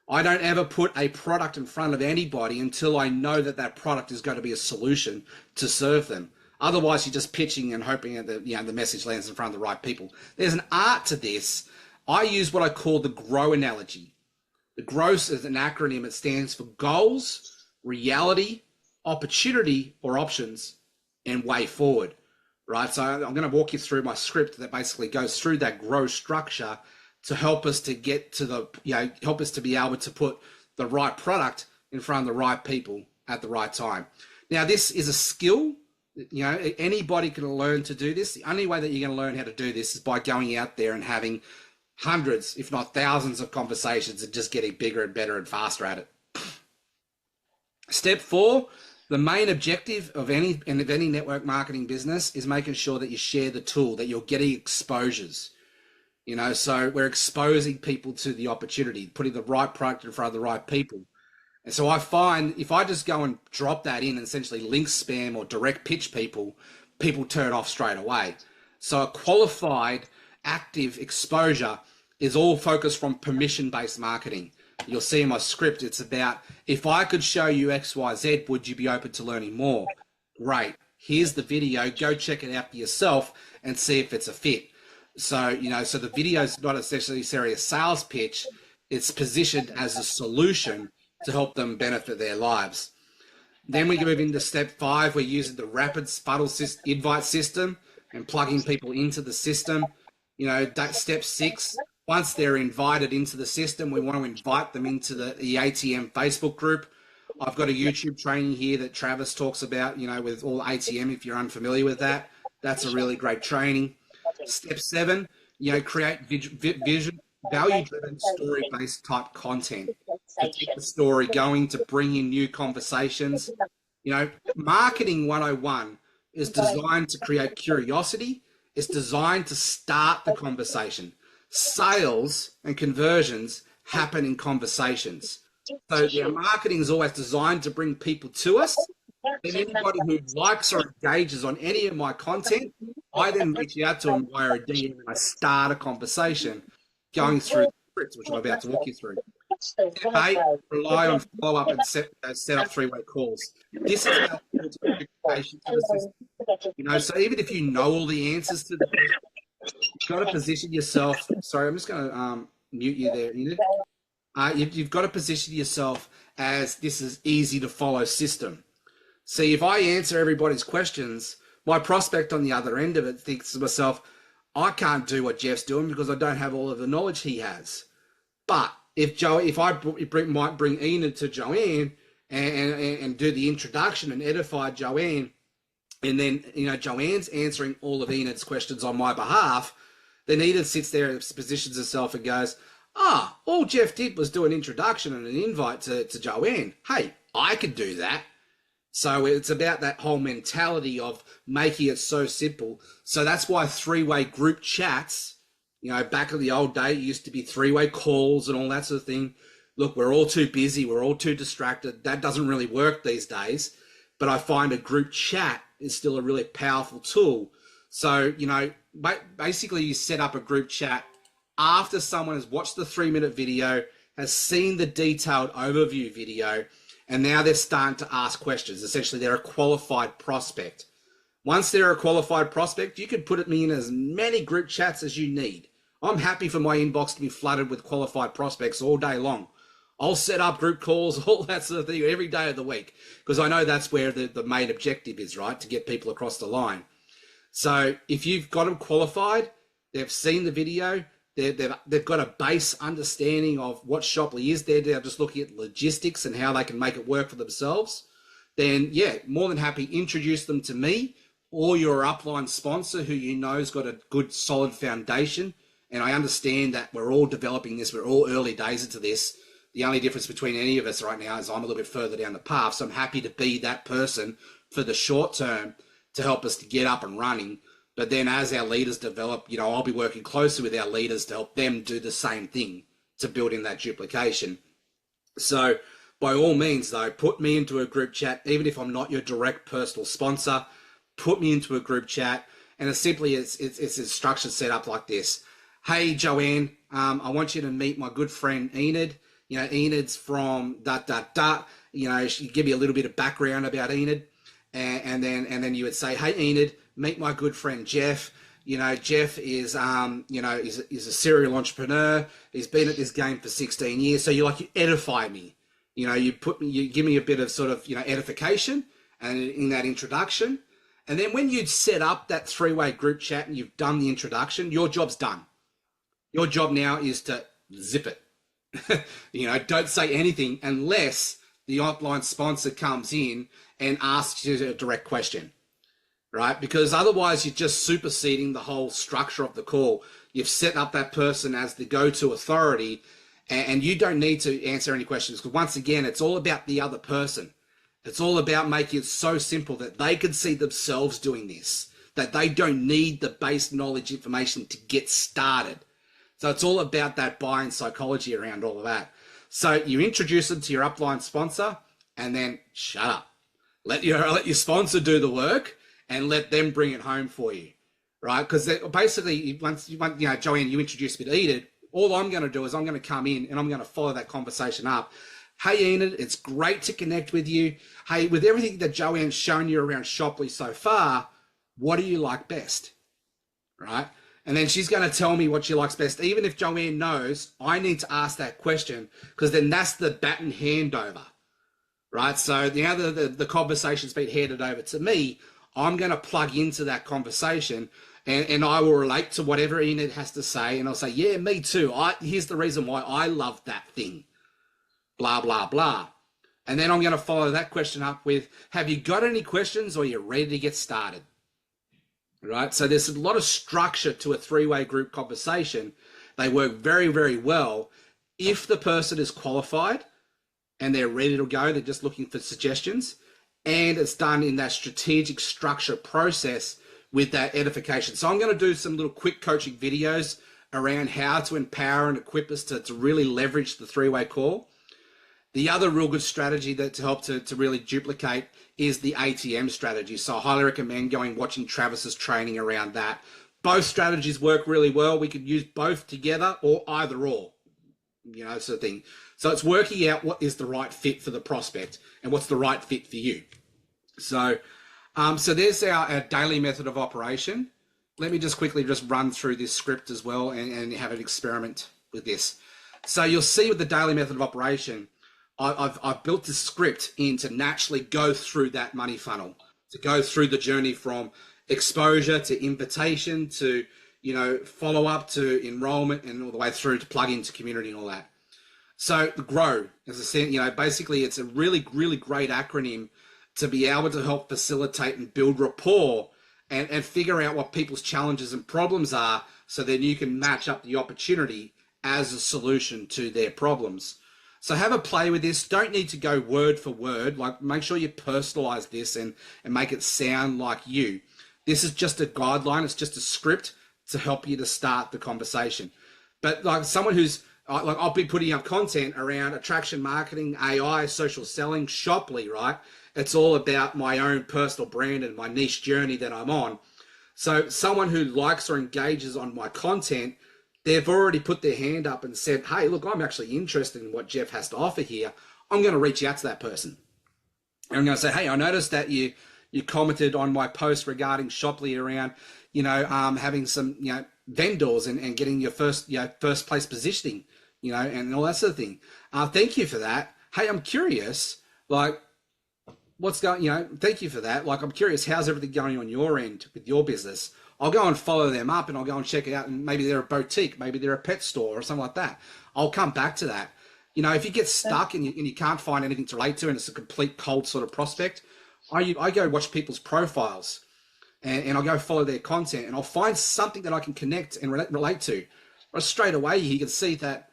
I don't ever put a product in front of anybody until I know that that product is going to be a solution to serve them. Otherwise, you're just pitching and hoping that the message lands in front of the right people. There's an art to this. I use what I call the GROW analogy. The GROW is an acronym. It stands for goals, reality, opportunity or options, and way forward. Right? So I'm going to walk you through my script that basically goes through that GROW structure to help us to get to the, you know, help us to be able to put the right product in front of the right people at the right time. Now, this is a skill. You know, anybody can learn to do this. The only way that you're going to learn how to do this is by going out there and having hundreds, if not thousands of conversations and just getting bigger and better and faster at it. Step 4 The main objective of any network marketing business is making sure that you share the tool, that you're getting exposures. So we're exposing people to the opportunity, putting the right product in front of the right people. And so I find if I just go and drop that in and essentially link spam or direct pitch people, people turn off straight away. So a qualified, active exposure is all focused from permission-based marketing. You'll see in my script, it's about, if I could show you X, Y, Z, would you be open to learning more? Great. Here's the video. Go check it out for yourself and see if it's a fit. So, so the video is not necessarily a sales pitch. It's positioned as a solution to help them benefit their lives. Then we move into step 5. We're using the rapid funnel invite system and plugging people into the system. That step 6, once they're invited into the system, we want to invite them into the ATM Facebook group. I've got a YouTube training here that Travis talks about, with all ATM, if you're unfamiliar with that. That's a really great training. Step 7, create vision, value-driven, story-based type content to keep the story going, to bring in new conversations. Marketing 101 is designed to create curiosity. It's designed to start the conversation. Sales and conversions happen in conversations. So marketing is always designed to bring people to us. And anybody who likes or engages on any of my content, I then reach out to them via a DM and I start a conversation going through the scripts, which I'm about to walk you through. Step 8, rely on follow-up and set up 3-way calls. This is how education to the system. So even if you know all the answers to the question, you've got to position yourself. Sorry, I'm just going to mute you there, Enid. You've got to position yourself as this is easy to follow system. See, if I answer everybody's questions, my prospect on the other end of it thinks to myself, I can't do what Jeff's doing because I don't have all of the knowledge he has. But if I might bring Enid to Joanne and do the introduction and edify Joanne, and then Joanne's answering all of Enid's questions on my behalf, then Enid sits there and positions herself and goes, all Jeff did was do an introduction and an invite to Joanne. Hey, I could do that. So it's about that whole mentality of making it so simple. So that's why 3-way group chats, back in the old day, it used to be 3-way calls and all that sort of thing. Look, we're all too busy. We're all too distracted. That doesn't really work these days. But I find a group chat is still a really powerful tool. So, basically you set up a group chat after someone has watched the 3-minute video, has seen the detailed overview video, and now they're starting to ask questions. Essentially, they're a qualified prospect. Once they're a qualified prospect, you can put me in as many group chats as you need. I'm happy for my inbox to be flooded with qualified prospects all day long. I'll set up group calls, all that sort of thing, every day of the week, because I know that's where the main objective is, right? To get people across the line. So if you've got them qualified, they've seen the video, they've got a base understanding of what Shoply is. They're just looking at logistics and how they can make it work for themselves. Then, more than happy, introduce them to me or your upline sponsor who has got a good, solid foundation. And I understand that we're all developing this. We're all early days into this. The only difference between any of us right now is I'm a little bit further down the path. So I'm happy to be that person for the short term to help us to get up and running. But then as our leaders develop, I'll be working closely with our leaders to help them do the same thing to build in that duplication. So by all means, though, put me into a group chat, even if I'm not your direct personal sponsor, put me into a group chat. And it's structured set up like this. Hey, Joanne, I want you to meet my good friend, Enid. Enid's from ... She give you a little bit of background about Enid. And then you would say, hey, Enid, meet my good friend Jeff. Jeff is is a serial entrepreneur. He's been at this game for 16 years. So you edify me. You give me a bit of sort of edification and in that introduction. And then when you'd set up that 3-way group chat and you've done the introduction, your job's done. Your job now is to zip it. Don't say anything unless the offline sponsor comes in and asks you a direct question. Right? Because otherwise you're just superseding the whole structure of the call. You've set up that person as the go-to authority and you don't need to answer any questions because once again, it's all about the other person. It's all about making it so simple that they can see themselves doing this, that they don't need the base knowledge information to get started. So it's all about that buy-in psychology around all of that. So you introduce them to your upline sponsor and then shut up. Let your sponsor do the work and let them bring it home for you, right? Because basically, once Joanne, you introduce me to Enid, all I'm going to do is I'm going to come in and I'm going to follow that conversation up. Hey, Enid, it's great to connect with you. Hey, with everything that Joanne's shown you around Shopley so far, what do you like best, right? And then she's going to tell me what she likes best. Even if Joanne knows, I need to ask that question because then that's the baton handover, right? So now the conversation's been handed over to me. I'm going to plug into that conversation and I will relate to whatever Enid has to say. And I'll say, yeah, me too. Here's the reason why I love that thing, blah, blah, blah. And then I'm going to follow that question up with, have you got any questions or are you ready to get started? Right? So there's a lot of structure to a three-way group conversation. They work very, very well if the person is qualified and they're ready to go. They're just looking for suggestions. And it's done in that strategic structure process with that edification. So I'm going to do some little quick coaching videos around how to empower and equip us to really leverage the three-way call. The other real good strategy that to help to really duplicate is the ATM strategy. So I highly recommend watching Travis's training around that. Both strategies work really well. We could use both together or either or, sort of thing. So it's working out what is the right fit for the prospect and what's the right fit for you. So there's our daily method of operation. Let me just quickly run through this script as well and have an experiment with this. So you'll see with the daily method of operation, I've built this script in to naturally go through that money funnel, to go through the journey from exposure to invitation to, follow up to enrollment and all the way through to plug into community and all that. So the GROW, as I said, basically it's a really, really great acronym to be able to help facilitate and build rapport and figure out what people's challenges and problems are so then you can match up the opportunity as a solution to their problems. So have a play with this. Don't need to go word for word. Like, make sure you personalize this and make it sound like you. This is just a guideline. It's just a script to help you to start the conversation. But like someone who's like, I'll be putting up content around attraction marketing, AI, social selling, Shopley, right? It's all about my own personal brand and my niche journey that I'm on. So someone who likes or engages on my content, they've already put their hand up and said, hey, look, I'm actually interested in what Jeff has to offer here. I'm going to reach out to that person. And I'm going to say, hey, I noticed that you commented on my post regarding Shopley around, having some, vendors and getting your first place positioning, and all that sort of thing. Thank you for that. Hey, I'm curious, like, what's going, thank you for that. Like, I'm curious, how's everything going on your end with your business? I'll go and follow them up and I'll go and check it out. And maybe they're a boutique, maybe they're a pet store or something like that. I'll come back to that. If you get stuck and you can't find anything to relate to and it's a complete cold sort of prospect, I go watch people's profiles and I'll go follow their content and I'll find something that I can connect and relate to. Or straight away, you can see that,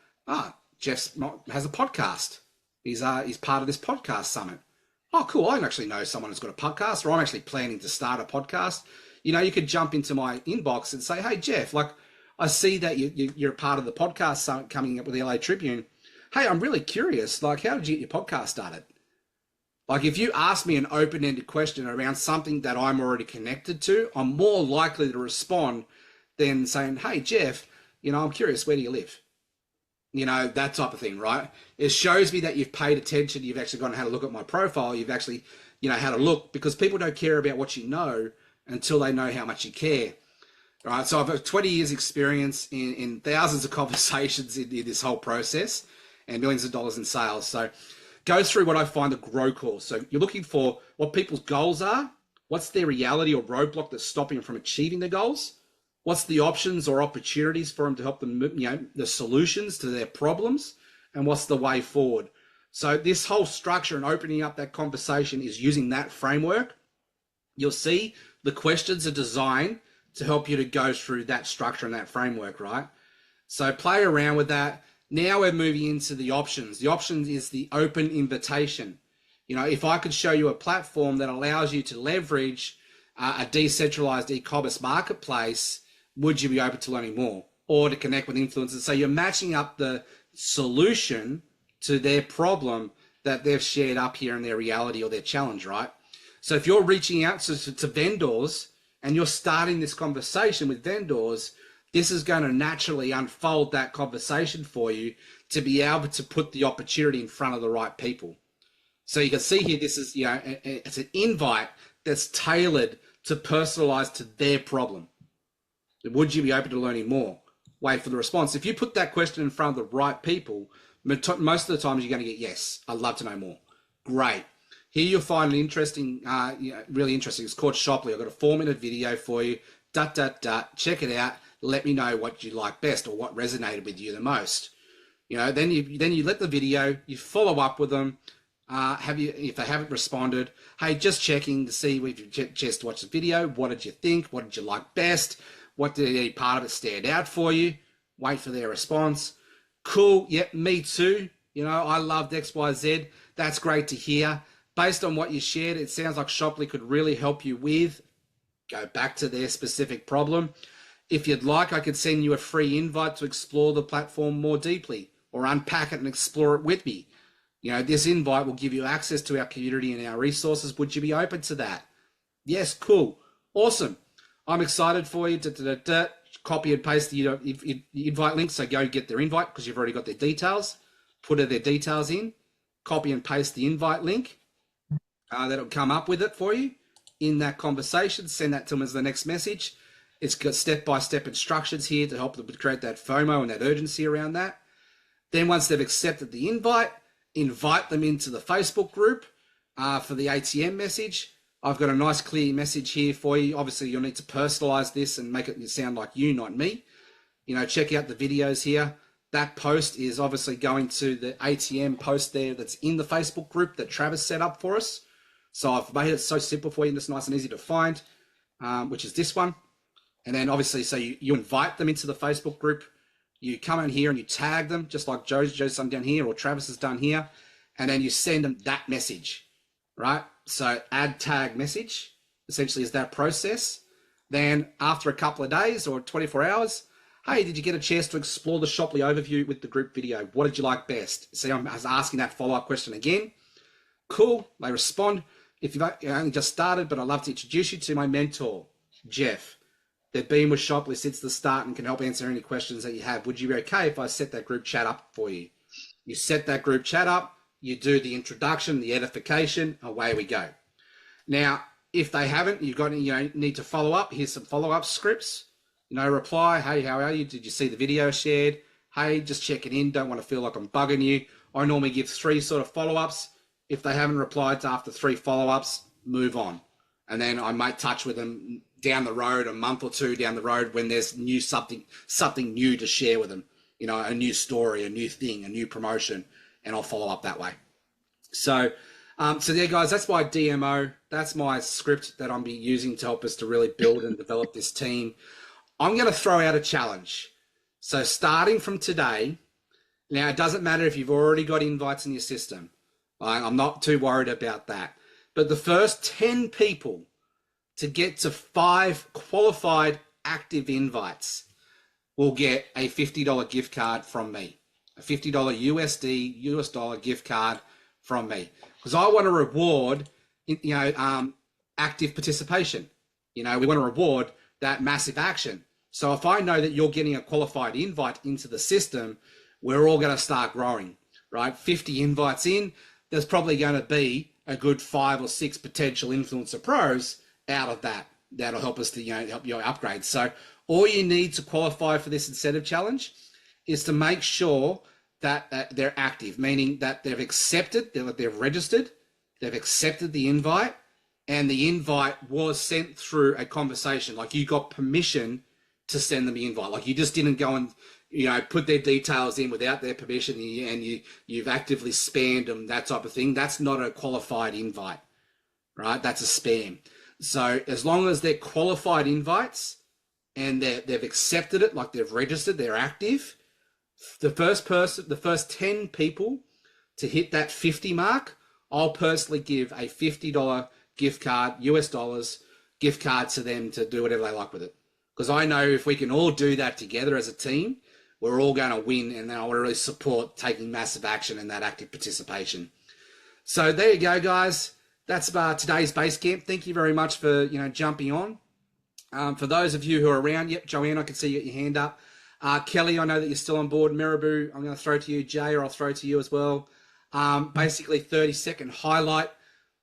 Jeff has a podcast. He's part of this podcast summit. Oh, cool. I actually know someone who's got a podcast, or I'm actually planning to start a podcast. You could jump into my inbox and say, hey, Jeff, like, I see that you're a part of the podcast summit coming up with the LA Tribune. Hey, I'm really curious. Like, how did you get your podcast started? Like, if you ask me an open-ended question around something that I'm already connected to, I'm more likely to respond than saying, hey, Jeff, I'm curious, where do you live? That type of thing, right? It shows me that you've paid attention. You've actually gone and had a look at my profile. You've actually, had a look, because people don't care about what you know until they know how much you care. All right, so I've got 20 years experience in thousands of conversations in this whole process and millions of dollars in sales. So go through what I find the GROW call. So you're looking for what people's goals are, what's their reality or roadblock that's stopping them from achieving their goals, what's the options or opportunities for them to help them, the solutions to their problems, and what's the way forward. So this whole structure and opening up that conversation is using that framework. You'll see the questions are designed to help you to go through that structure and that framework, right? So play around with that. Now we're moving into the options. The options is the open invitation. You know, if I could show you a platform that allows you to leverage a decentralized e-commerce marketplace, would you be open to learning more or to connect with influencers? So you're matching up the solution to their problem that they've shared up here in their reality or their challenge, right? So if you're reaching out to vendors and you're starting this conversation with vendors, this is going to naturally unfold that conversation for you to be able to put the opportunity in front of the right people. So you can see here, this is, you know, it's an invite that's tailored to personalize to their problem. Would you be open to learning more? Wait for the response. If you put that question in front of the right people, most of the times you're going to get yes. I'd love to know more. Great. Here you'll find an interesting, really interesting. It's called Shopley. I've got a 4-minute video for you. Check it out. Let me know what you like best or what resonated with you the most. You know, then you let the video. You follow up with them. If they haven't responded, hey, just checking to see if you just watched the video. What did you think? What did you like best? What did any part of it stand out for you? Wait for their response. Cool. Yep, me too. You know, I loved XYZ. That's great to hear. Based on what you shared, it sounds like Shopley could really help you with. Go back to their specific problem. If you'd like, I could send you a free invite to explore the platform more deeply or unpack it and explore it with me. You know, this invite will give you access to our community and our resources. Would you be open to that? Yes, cool. Awesome. I'm excited for you. Copy and paste the invite link. So go get their invite because you've already got their details. Put their details in. Copy and paste the invite link. That'll come up with it for you in that conversation. Send that to them as the next message. It's got step-by-step instructions here to help them create that FOMO and that urgency around that. Then once they've accepted the invite them into the Facebook group for the ATM message. I've got a nice clear message here for you. Obviously, you'll need to personalize this and make it sound like you, not me. You know, check out the videos here. That post is obviously going to the ATM post there that's in the Facebook group that Travis set up for us. So I've made it so simple for you and it's nice and easy to find, which is this one. And then obviously, so you invite them into the Facebook group. You come in here and you tag them, just like Joe's done down here or Travis has done here. And then you send them that message, right? So add tag message, essentially is that process. Then after a couple of days or 24 hours, hey, did you get a chance to explore the Shopley overview with the group video? What did you like best? See, I was asking that follow-up question again. Cool, they respond. If you've only just started, but I'd love to introduce you to my mentor, Jeff. They've been with Shopley since the start and can help answer any questions that you have. Would you be okay if I set that group chat up for you? You set that group chat up, you do the introduction, the edification, away we go. Now, if they haven't, you've got, need to follow up. Here's some follow-up scripts. Reply, hey, how are you? Did you see the video shared? Hey, just checking in. Don't want to feel like I'm bugging you. I normally give 3 sort of follow-ups. If they haven't replied to after 3 follow-ups, move on. And then I might touch with them down the road, a month or 2 down the road when there's something new to share with them. A new story, a new thing, a new promotion, and I'll follow up that way. So there, guys, that's my DMO. That's my script that I'm using to help us to really build and develop this team. I'm going to throw out a challenge. So starting from today, now it doesn't matter if you've already got invites in your system. I'm not too worried about that. But the first 10 people to get to 5 qualified active invites will get a $50 gift card from me. A $50 US dollar gift card from me. Because I want to reward, active participation. We want to reward that massive action. So if I know that you're getting a qualified invite into the system, we're all going to start growing, right? 50 invites in, there's probably going to be a good 5 or 6 potential influencer pros out of that. That'll help us to, help you upgrade. So all you need to qualify for this incentive challenge is to make sure that they're active, meaning that they've accepted, they've registered, they've accepted the invite, and the invite was sent through a conversation. Like you got permission to send them the invite. Like you just didn't go and, put their details in without their permission and you've actively spammed them, that type of thing. That's not a qualified invite, right? That's a spam. So as long as they're qualified invites and they've accepted it, like they've registered, they're active, the first 10 people to hit that 50 mark, I'll personally give a $50 gift card, US dollars, gift card to them to do whatever they like with it. Because I know if we can all do that together as a team, we're all going to win. And then I want to really support taking massive action and that active participation. So there you go, guys. That's today's Basecamp. Thank you very much for jumping on. For those of you who are around, yep, Joanne, I can see you got your hand up. Kelly, I know that you're still on board. Marabou, I'm going to throw to you. Jay, or I'll throw to you as well. Basically, 30-second highlight.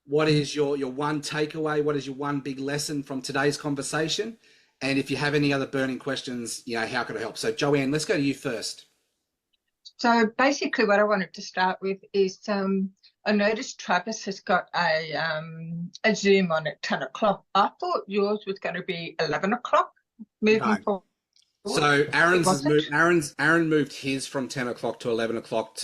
What is your one takeaway? What is your one big lesson from today's conversation? And if you have any other burning questions, how can I help? So, Joanne, let's go to you first. So basically what I wanted to start with is I noticed Travis has got a Zoom on at 10 o'clock. I thought yours was going to be 11 o'clock moving forward. So Aaron moved his from 10 o'clock to 11 o'clock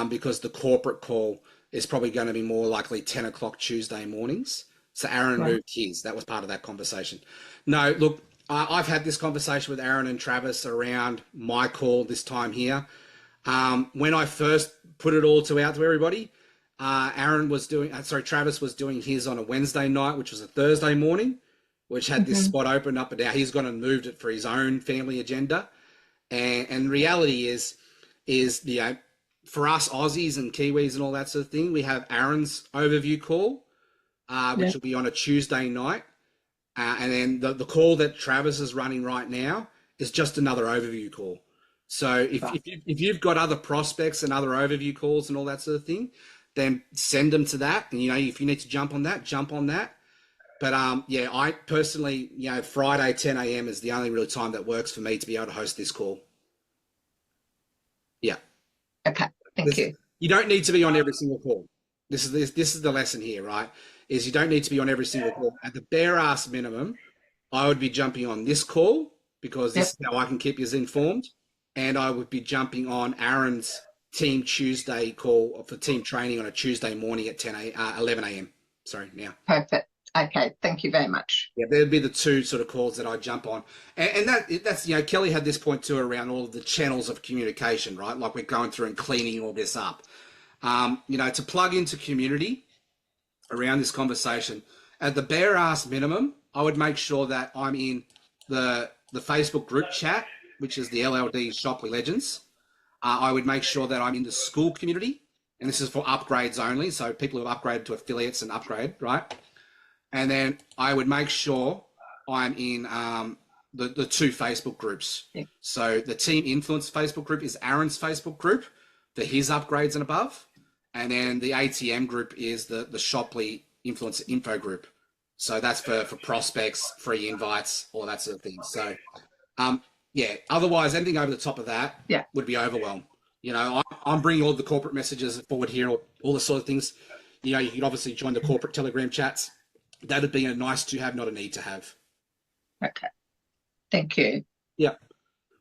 because the corporate call is probably going to be more likely 10 o'clock Tuesday mornings. So Aaron moved his. That was part of that conversation. No, look, I've had this conversation with Aaron and Travis around my call this time here. When I first put it all out to everybody, Travis was doing his on a Wednesday night, which was a Thursday morning, which had this spot opened up, and now he's gone and moved it for his own family agenda. And reality is for us Aussies and Kiwis and all that sort of thing, we have Aaron's overview call, which will be on a Tuesday night. And then the call that Travis is running right now is just another overview call. So if you've got other prospects and other overview calls and all that sort of thing, then send them to that. And, if you need to jump on that, jump on that. But, I personally, Friday 10 a.m. is the only real time that works for me to be able to host this call. Yeah. Okay. Thank you. You don't need to be on every single call. This is the lesson here, right? Is you don't need to be on every single call. At the bare ass minimum, I would be jumping on this call because this is how I can keep you informed. And I would be jumping on Aaron's Team Tuesday call for team training on a Tuesday morning at 11 a.m. Sorry, now. Perfect. Okay, thank you very much. Yeah, there'd be the two sort of calls that I jump on. And that's, Kelly had this point too around all of the channels of communication, right? Like we're going through and cleaning all this up. To plug into community around this conversation, at the bare ass minimum, I would make sure that I'm in the Facebook group chat, which is the LLD Shopley Legends. I would make sure that I'm in the school community, and this is for upgrades only, so people who have upgraded to affiliates and upgrade, right? And then I would make sure I'm in the two Facebook groups. Yeah. So the Team Influence Facebook group is Aaron's Facebook group for his upgrades and above, and then the ATM group is the Shopley Influencer Info group. So that's for prospects, free invites, all that sort of thing. So, otherwise, anything over the top of that would be overwhelmed. I'm bringing all the corporate messages forward here, all the sort of things. You can obviously join the corporate Telegram chats. That would be a nice to have, not a need to have. Okay. Thank you. Yeah.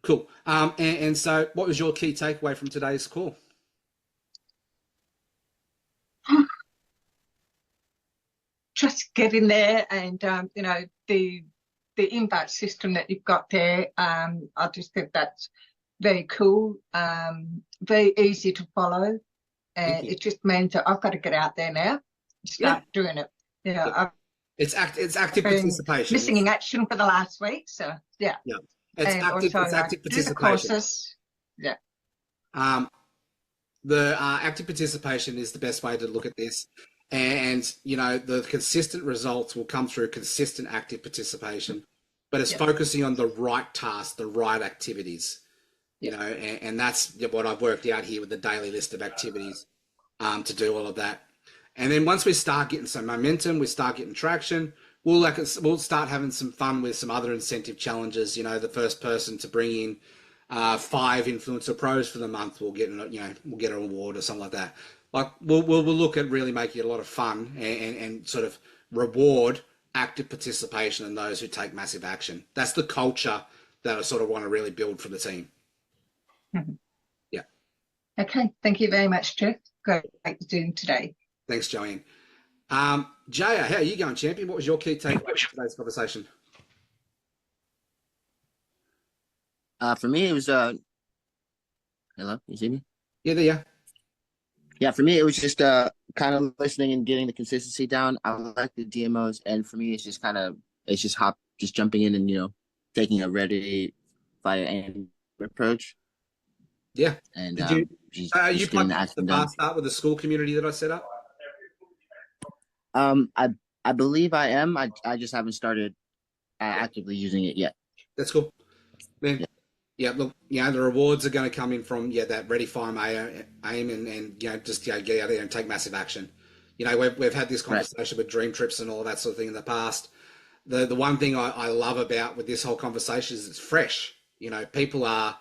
Cool. And so what was your key takeaway from today's call? Just get in there and, the invite system that you've got there, I just think that's very cool, very easy to follow. And it just means that I've got to get out there now and start doing it. It's active participation. Missing in action for the last week, so yeah. Yeah. It's active participation. Yeah. The active participation is the best way to look at this. And, the consistent results will come through consistent active participation, but it's focusing on the right tasks, the right activities, and that's what I've worked out here with the daily list of activities to do all of that. And then once we start getting some momentum, we start getting traction, we'll start having some fun with some other incentive challenges. The first person to bring in 5 influencer pros for the month will get an award or something like that. Like we'll look at really making it a lot of fun and sort of reward active participation in those who take massive action. That's the culture that I sort of want to really build for the team. Mm-hmm. Yeah. Okay. Thank you very much, Jeff. Great doing today. Thanks, Joanne. Jaya, how are you going, champion? What was your key takeaway from today's conversation? For me, it was hello, you see me? Yeah, there you are. Yeah, for me, it was just kind of listening and getting the consistency down. I like the DMOs, and for me, it's just jumping in and taking a ready fire aim approach Yeah. and Did you? You just getting plugged the into the action done. fast start with the school community that I set up? I believe I am. I just haven't started actively using it yet. That's cool. Man, Yeah. yeah, look, the rewards are going to come in from that ready, fire, aim, and just get out there and take massive action. We've had this conversation with dream trips and all that sort of thing in the past. The one thing I love about with this whole conversation is it's fresh. People are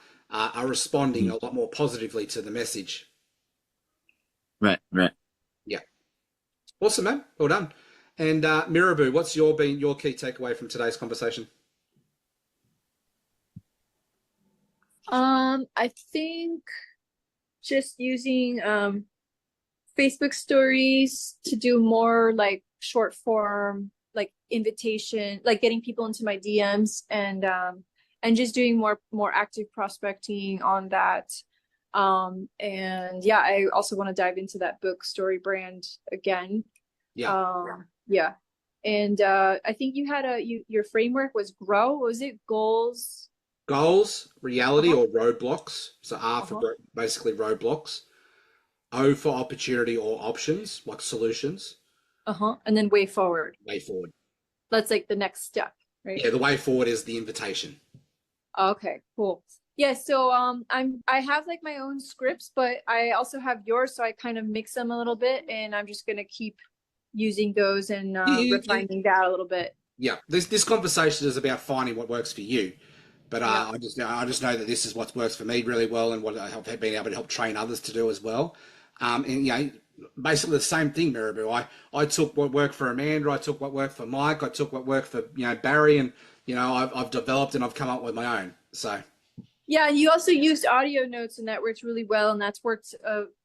responding a lot more positively to the message. Right. Yeah, awesome, man. Well done. And Mirabu, what's your key takeaway from today's conversation? I think just using Facebook stories to do more like short form, like invitation, like getting people into my DMs and just doing more active prospecting on that. And yeah, I also want to dive into that book Story Brand again. Yeah. Yeah. And I think you had your framework was grow. Was it goals? Goals, reality, or roadblocks. So R for basically roadblocks. O for opportunity or options, like solutions. And then way forward. Way forward. That's like the next step, right? Yeah, the way forward is the invitation. Okay, cool. Yeah, so I have like my own scripts, but I also have yours, so I kind of mix them a little bit, and I'm just gonna keep using those and refining that a little bit. Yeah, this conversation is about finding what works for you. But I just know that this is what works for me really well, and what I've been able to help train others to do as well. And basically the same thing, Mirabu. I took what worked for Amanda, I took what worked for Mike, I took what worked for Barry, and I've developed and I've come up with my own. So yeah, and you also used audio notes, and that worked really well, and that's worked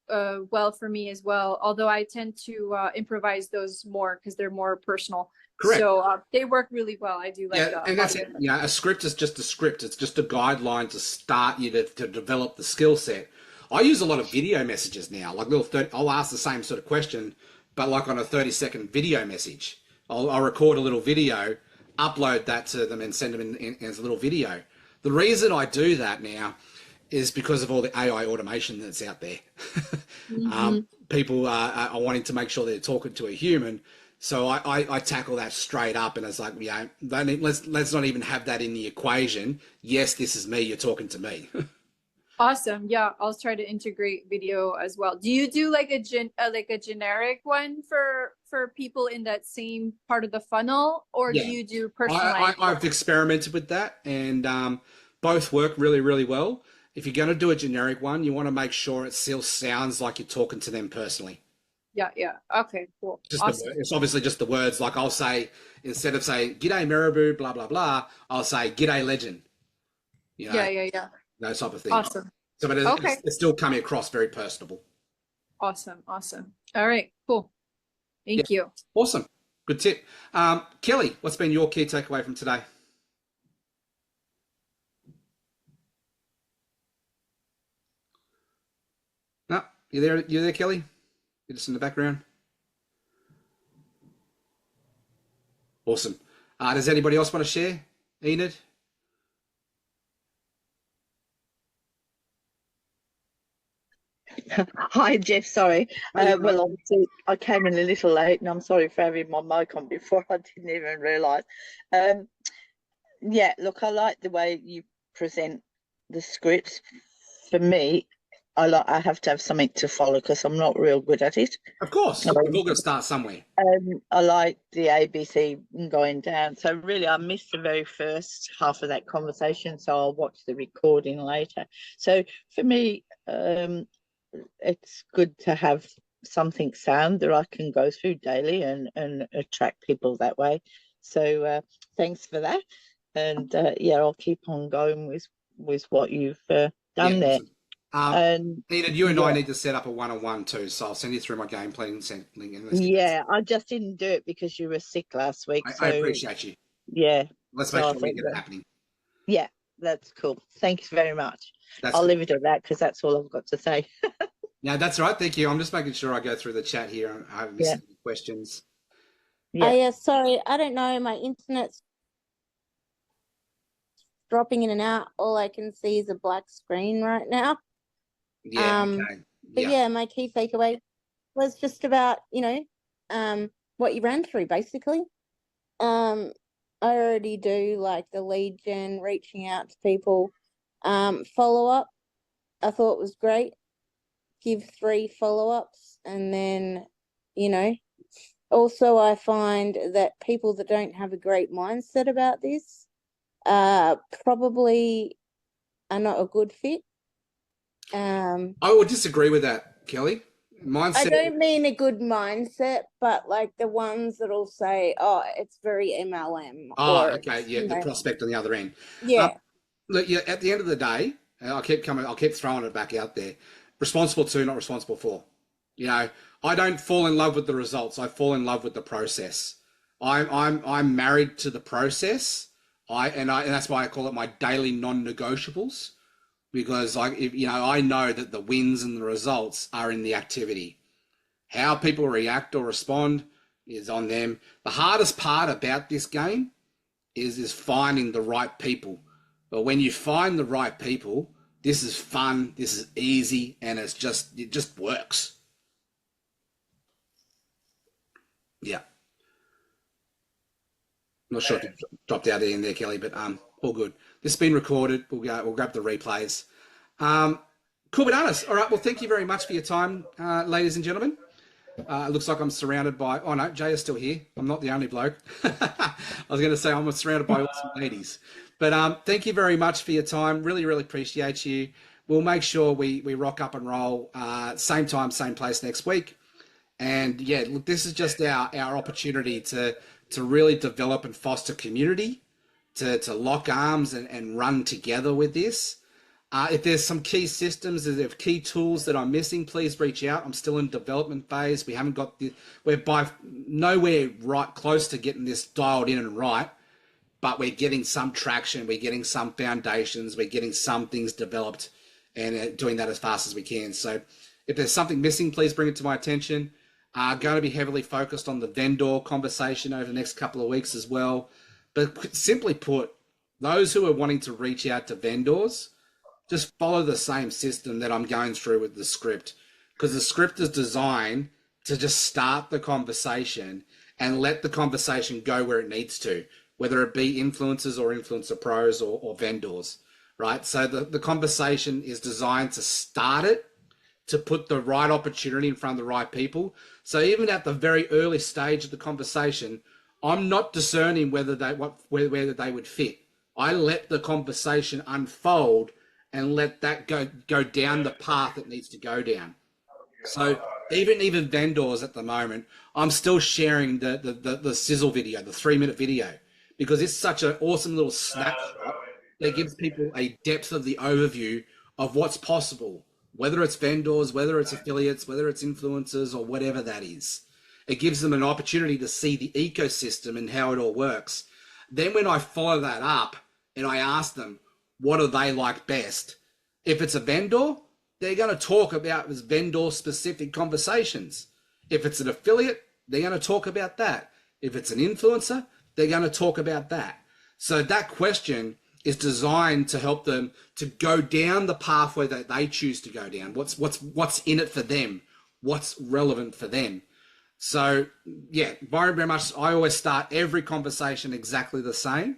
well for me as well. Although I tend to improvise those more because they're more personal. Correct. So they work really well. I do like and that's it. A script is just a script. It's just a guideline to start you to develop the skill set. I use a lot of video messages now. Like I'll ask the same sort of question, but like on a 30-second video message. I'll record a little video, upload that to them, and send them in as a little video. The reason I do that now is because of all the AI automation that's out there. People are wanting to make sure they're talking to a human. So I tackle that straight up, and it's like, let's not even have that in the equation. Yes, this is me. You're talking to me. Awesome. Yeah, I'll try to integrate video as well. Do you do like a generic one for people in that same part of the funnel, or do you do personalized? I've experimented with that, and both work really, really well. If you're going to do a generic one, you want to make sure it still sounds like you're talking to them personally. Yeah. Okay, cool. Awesome. It's obviously just the words. Like I'll say, instead of saying "G'day Mirabu," blah blah blah, I'll say "G'day Legend." Yeah. Those type of things. Awesome. So, but it's still coming across very personable. Awesome. All right, cool. Thank you. Awesome. Good tip. Kelly, what's been your key takeaway from today? No, you there, Kelly? You're just in the background. Awesome. Does anybody else want to share? Enid? Hi, Jeff. Sorry. Well, obviously, I came in a little late, and I'm sorry for having my mic on before. I didn't even realise. Yeah, look, I like the way you present the scripts. For me, I have to have something to follow because I'm not real good at it. Of course, we've all got to start somewhere. I like the ABC going down. So really, I missed the very first half of that conversation, so I'll watch the recording later. So for me, it's good to have something sound that I can go through daily and attract people that way. So thanks for that. And I'll keep on going with what you've done there. Awesome. Enid, you and I need to set up a one-on-one too, so I'll send you through my game plan and link. I just didn't do it because you were sick last week. I appreciate you. Yeah. Let's make sure we get it happening. Yeah, that's cool. Thanks very much. I'll leave it at that because that's all I've got to say. Yeah, that's right. Thank you. I'm just making sure I go through the chat here. I haven't missed Yeah. any questions. Yeah. Yeah, sorry, I don't know. My internet's dropping in and out. All I can see is a black screen right now. Yeah. Um, Okay. But Yeah. yeah, my key takeaway was just about, what you ran through basically. I already do like the lead gen, reaching out to people. Follow up, I thought was great. Give 3 follow-ups, and then, also I find that people that don't have a great mindset about this probably are not a good fit. I would disagree with that, Kelly. I Mindset. don't mean a good mindset, but like the ones that'll say, "Oh, it's very MLM," Oh, or okay. Yeah, the prospect on the other end. Um, yeah, Look, yeah. At the end of the day, and I'll keep throwing it back out there. Responsible to, not responsible for. You know, I don't fall in love with the results. I fall in love with the process. I'm married to the process. And that's why I call it my daily non-negotiables, because I know that the wins and the results are in the activity. How people react or respond is on them. The hardest part about this game is finding the right people. But when you find the right people, this is fun, this is easy, and it just works. Yeah. Not sure if it dropped out in there, Kelly, but all good. This has been recorded. We'll grab the replays. Cool bananas. All right. Well, thank you very much for your time, ladies and gentlemen. It looks like I'm surrounded by. Oh no, Jay is still here. I'm not the only bloke. I was going to say I'm surrounded by awesome ladies. But thank you very much for your time. Really, really appreciate you. We'll make sure we rock up and roll same time, same place next week. And yeah, look, this is just our opportunity to really develop and foster community, to lock arms and run together with this. If there's some key systems, if there's key tools that I'm missing, please reach out. I'm still in development phase. We haven't got we're by nowhere right close to getting this dialed in and right, but we're getting some traction. We're getting some foundations. We're getting some things developed, and doing that as fast as we can. So if there's something missing, please bring it to my attention. Going to be heavily focused on the vendor conversation over the next couple of weeks as well. But simply put, those who are wanting to reach out to vendors, just follow the same system that I'm going through with the script, because the script is designed to just start the conversation and let the conversation go where it needs to, whether it be influencers or influencer pros or vendors, right? So the conversation is designed to start it, to put the right opportunity in front of the right people. So even at the very early stage of the conversation, I'm not discerning whether they would fit. I let the conversation unfold and let that go down the path it needs to go down. So even vendors at the moment, I'm still sharing the sizzle video, the 3-minute video, because it's such an awesome little snapshot that gives people a depth of the overview of what's possible, whether it's vendors, whether it's affiliates, whether it's influencers, or whatever that is. It gives them an opportunity to see the ecosystem and how it all works. Then when I follow that up and I ask them, what do they like best? If it's a vendor, they're going to talk about this vendor-specific conversations. If it's an affiliate, they're going to talk about that. If it's an influencer, they're going to talk about that. So that question is designed to help them to go down the pathway that they choose to go down. What's in it for them? What's relevant for them? So yeah, very much. I always start every conversation exactly the same.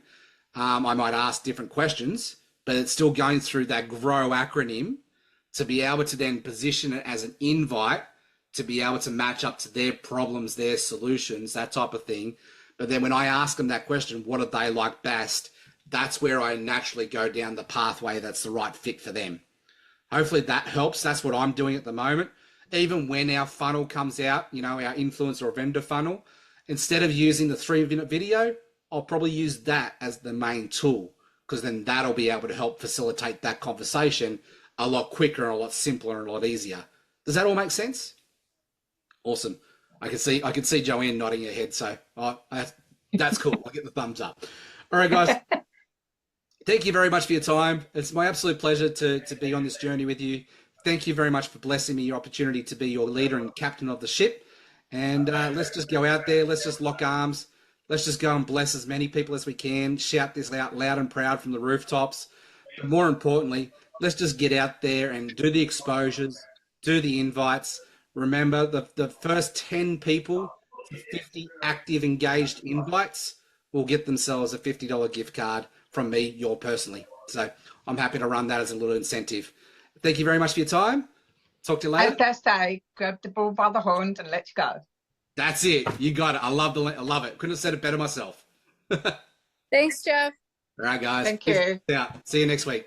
I might ask different questions, but it's still going through that GROW acronym to be able to then position it as an invite to be able to match up to their problems, their solutions, that type of thing. But then when I ask them that question, what do they like best? That's where I naturally go down the pathway that's the right fit for them. Hopefully that helps. That's what I'm doing at the moment. Even when our funnel comes out, our influencer or vendor funnel, instead of using the 3-minute video, I'll probably use that as the main tool, because then that'll be able to help facilitate that conversation a lot quicker and a lot simpler and a lot easier. Does that all make sense? Awesome. I can see Joanne nodding her head, so that's cool. I'll get the thumbs up. All right, guys. Thank you very much for your time. It's my absolute pleasure to be on this journey with you. thank you very much for blessing me your opportunity to be your leader and captain of the ship. And let's just go out there. Let's just lock arms. Let's just go and bless as many people as we can. Shout this out loud and proud from the rooftops. But more importantly, let's just get out there and do the exposures, do the invites. Remember, the first 10 people to 50 active, engaged invites will get themselves a $50 gift card from me, your personally. So I'm happy to run that as a little incentive. Thank you very much for your time. Talk to you later. As I say, grab the bull by the horns and let's go. That's it. You got it. I love it. Couldn't have said it better myself. All Thanks, Jeff. right, guys. Thank you. Yeah. See you next week.